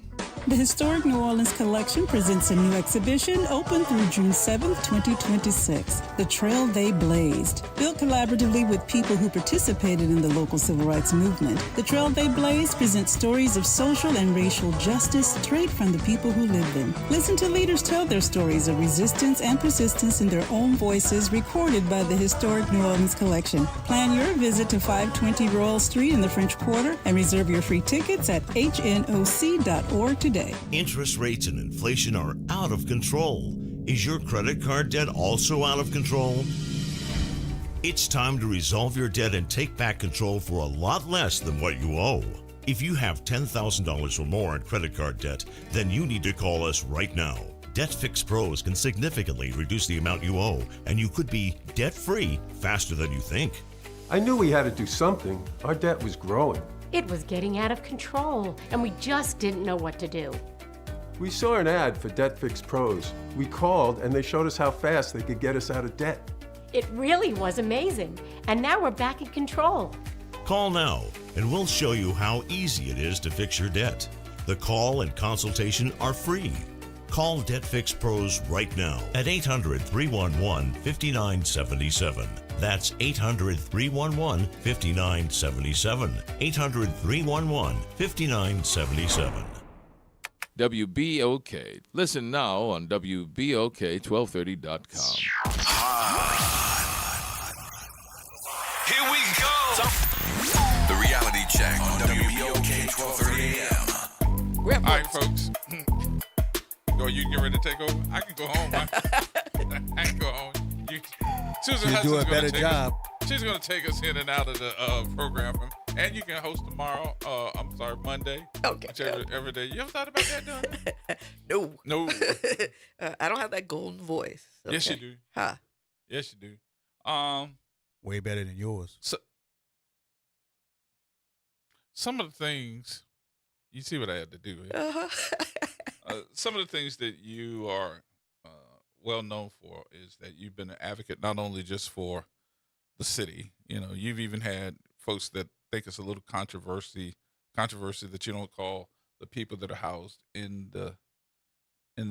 The Historic New Orleans Collection presents a new exhibition open through June 7th, 2026. The Trail They Blazed. Built collaboratively with people who participated in the local civil rights movement, The Trail They Blazed presents stories of social and racial justice straight from the people who lived them. Listen to leaders tell their stories of resistance and persistence in their own voices, recorded by the Historic New Orleans Collection. Plan your visit to 520 Royal Street in the French Quarter and reserve your free tickets at hnoc.org today. Interest rates and inflation are out of control. Is your credit card debt also out of control? It's time to resolve your debt and take back control for a lot less than what you owe. If you have $10,000 or more in credit card debt, then you need to call us right now. Debt Fix Pros can significantly reduce the amount you owe, and you could be debt-free faster than you think. I knew we had to do something. Our debt was growing. It was getting out of control, and we just didn't know what to do. We saw an ad for Debt Fix Pros. We called, and they showed us how fast they could get us out of debt. It really was amazing, and now we're back in control. Call now, and we'll show you how easy it is to fix your debt. The call and consultation are free. Call Debt Fix Pros right now at 800-311-5977. That's 800-311-5977. 800-311-5977. WBOK. Listen now on WBOK1230.com. Here we go. The reality check on WBOK 1230 AM. All right, folks. Or you get ready to take over? I can go home. I can go home. Susan you do a better job. She's going to take us in and out of the program. And you can host tomorrow. Monday. Okay. Every day. You ever thought about that, Donna? No. I don't have that golden voice. Okay. Yes, you do. Huh? Yes, you do. Way better than yours. So, some of the things, you see what I had to do. Some of the things that you are well known for is that you've been an advocate not only just for the city. You know, you've even had folks that think it's a little controversy that you don't call the people that are housed in the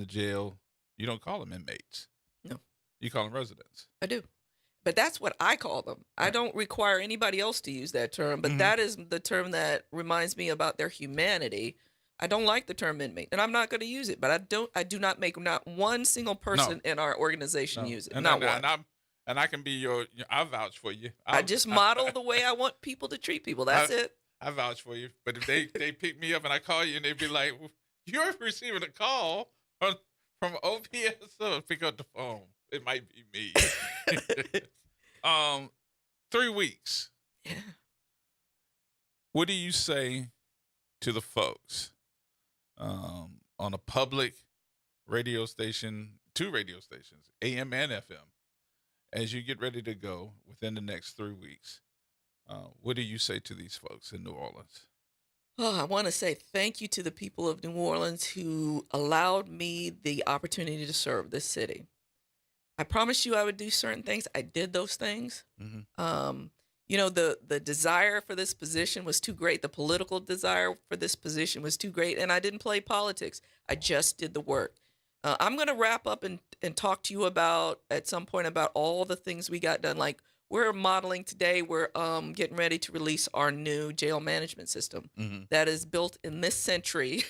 jail. You don't call them inmates. No, you call them residents. I do. But that's what I call them. I don't require anybody else to use that term, but that is the term that reminds me about their humanity. I don't like the term inmate, and I'm not going to use it. But I do not make not one single person in our organization use it. Not one. And I can be I vouch for you. I just model the way I want people to treat people. That's it. I vouch for you. But if they pick me up and I call you and they be like, "You're receiving a call from OPS," so pick up the phone. It might be me. 3 weeks. Yeah. What do you say to the folks on a public radio station, 2 radio stations, AM and FM, as you get ready to go within the next 3 weeks? What do you say to these folks in New Orleans? Oh, I want to say thank you to the people of New Orleans who allowed me the opportunity to serve this city. I promised you I would do certain things. I did those things. The desire for this position was too great. The political desire for this position was too great. And I didn't play politics. I just did the work. I'm going to wrap up and talk to you about, at some point, about all the things we got done. Like, we're modeling today, we're getting ready to release our new jail management system that is built in this century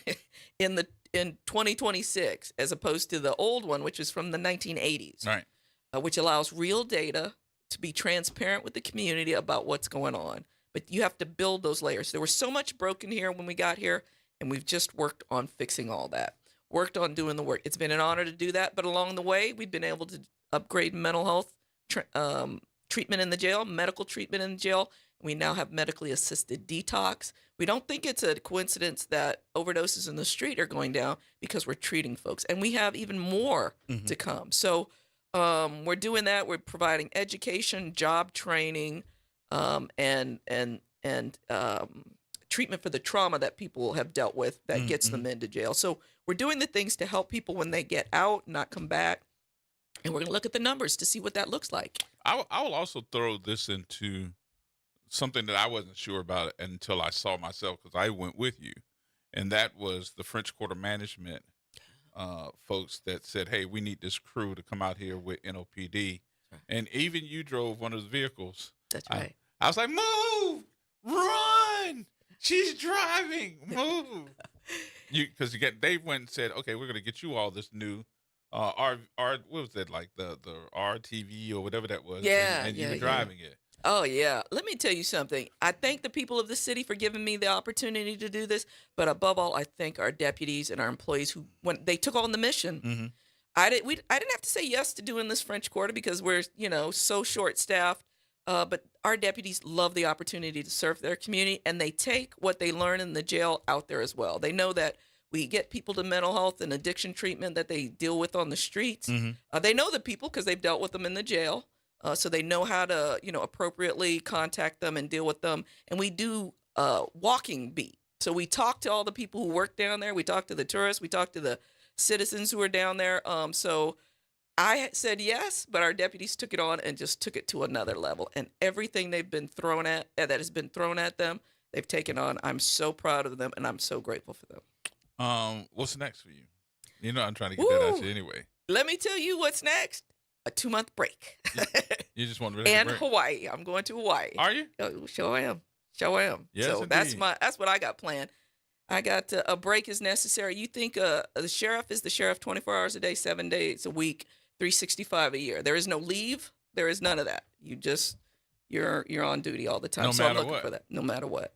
in 2026, as opposed to the old one, which is from the 1980s, right? Which allows real data to be transparent with the community about what's going on. But you have to build those layers. There was so much broken here when we got here, and we've just worked on fixing all that, worked on doing the work. It's been an honor to do that, but along the way, we've been able to upgrade mental health treatment in the jail, medical treatment in the jail. We now have medically assisted detox. We don't think it's a coincidence that overdoses in the street are going down, because we're treating folks. And we have even more to come. So we're doing that. We're providing education, job training, and treatment for the trauma that people have dealt with that gets them into jail. So we're doing the things to help people when they get out, not come back. And we're going to look at the numbers to see what that looks like. I will also throw this into something that I wasn't sure about until I saw myself, because I went with you, and that was the French Quarter Management folks that said, hey, we need this crew to come out here with NOPD. Right. And even you drove one of the vehicles. That's right. I was like, move, run, she's driving, move. Because they went and said, okay, we're going to get you all this new what was that, like the RTV or whatever that was? Yeah, and you were driving it. Oh, yeah. Let me tell you something. I thank the people of the city for giving me the opportunity to do this. But above all, I thank our deputies and our employees who, when they took on the mission, I didn't have to say yes to doing this French Quarter because we're, so short-staffed. But our deputies love the opportunity to serve their community, and they take what they learn in the jail out there as well. They know that we get people to mental health and addiction treatment that they deal with on the streets. They know the people because they've dealt with them in the jail. So they know how to, appropriately contact them and deal with them. And we do walking beat. So we talk to all the people who work down there. We talk to the tourists. We talk to the citizens who are down there. So I said yes, but our deputies took it on and just took it to another level. And everything that has been thrown at them, they've taken on. I'm so proud of them, and I'm so grateful for them. What's next for you? I'm trying to get that out you anyway. Let me tell you what's next. A 2-month break. You just want to and Hawaii. I'm going to Hawaii. Are you? Sure I am. Yes, so indeed. that's what I got planned. I got a break is necessary. You think the sheriff is the sheriff 24 hours a day, 7 days a week, 365 a year. There is no leave. There is none of that. You're on duty all the time. No so matter I'm looking what. for that. No matter what.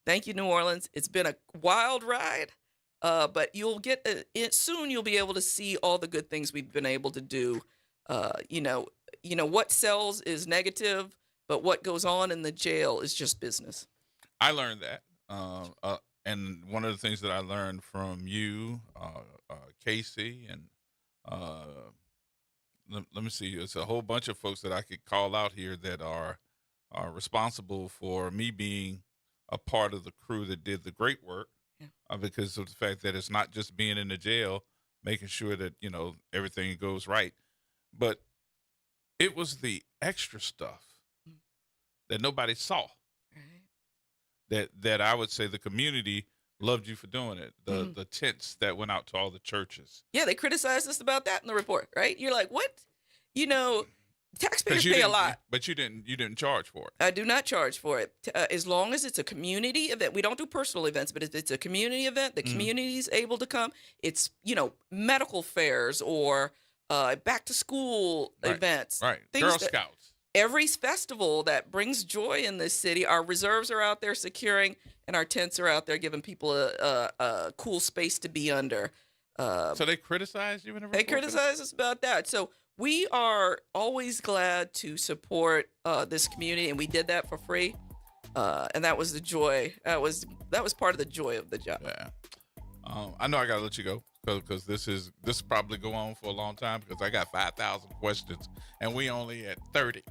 Thank you, New Orleans. It's been a wild ride. But you'll get soon. You'll be able to see all the good things we've been able to do. What sells is negative, but what goes on in the jail is just business. I learned that, and one of the things that I learned from you, Casey, and let me see. It's a whole bunch of folks that I could call out here that are responsible for me being a part of the crew that did the great work. Because of the fact that it's not just being in the jail, making sure that, everything goes right. But it was the extra stuff that nobody saw. That I would say the community loved you for doing it. The tents that went out to all the churches. Yeah, they criticized us about that in the report, right? You're like, what? Taxpayers pay a lot. But you didn't charge for it. I do not charge for it. As long as it's a community event. We don't do personal events, but if it's a community event, the community is able to come. It's, medical fairs or back to school events. Right. Girl Scouts. Every festival that brings joy in this city, our reserves are out there securing, and our tents are out there giving people a cool space to be under. So they criticized you in a report? They criticized us about that. So we are always glad to support this community, and we did that for free. And that was the joy. That was part of the joy of the job. Yeah. I know I gotta let you go because this probably go on for a long time because I got 5,000 questions and we only at 30.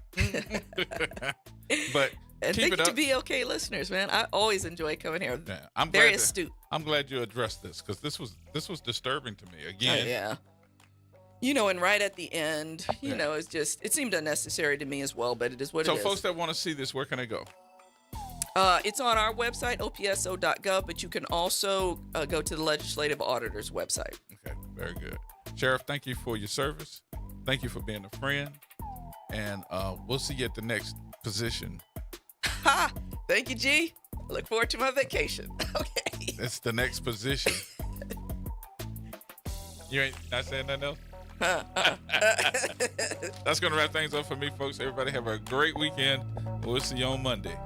But and keep thank it you up. to BLK listeners, man. I always enjoy coming here. Yeah, I'm very glad astute. I'm glad you addressed this because this was disturbing to me again. Yeah. And right at the end, it seemed unnecessary to me as well, but it is what it is. So folks that want to see this, where can they go? It's on our website, opso.gov, but you can also go to the Legislative Auditor's website. Okay, very good. Sheriff, thank you for your service. Thank you for being a friend. And we'll see you at the next position. Ha! Thank you, G. I look forward to my vacation. Okay. It's the next position. You ain't not saying nothing else? That's going to wrap things up for me, folks. Everybody have a great weekend. We'll see you on Monday.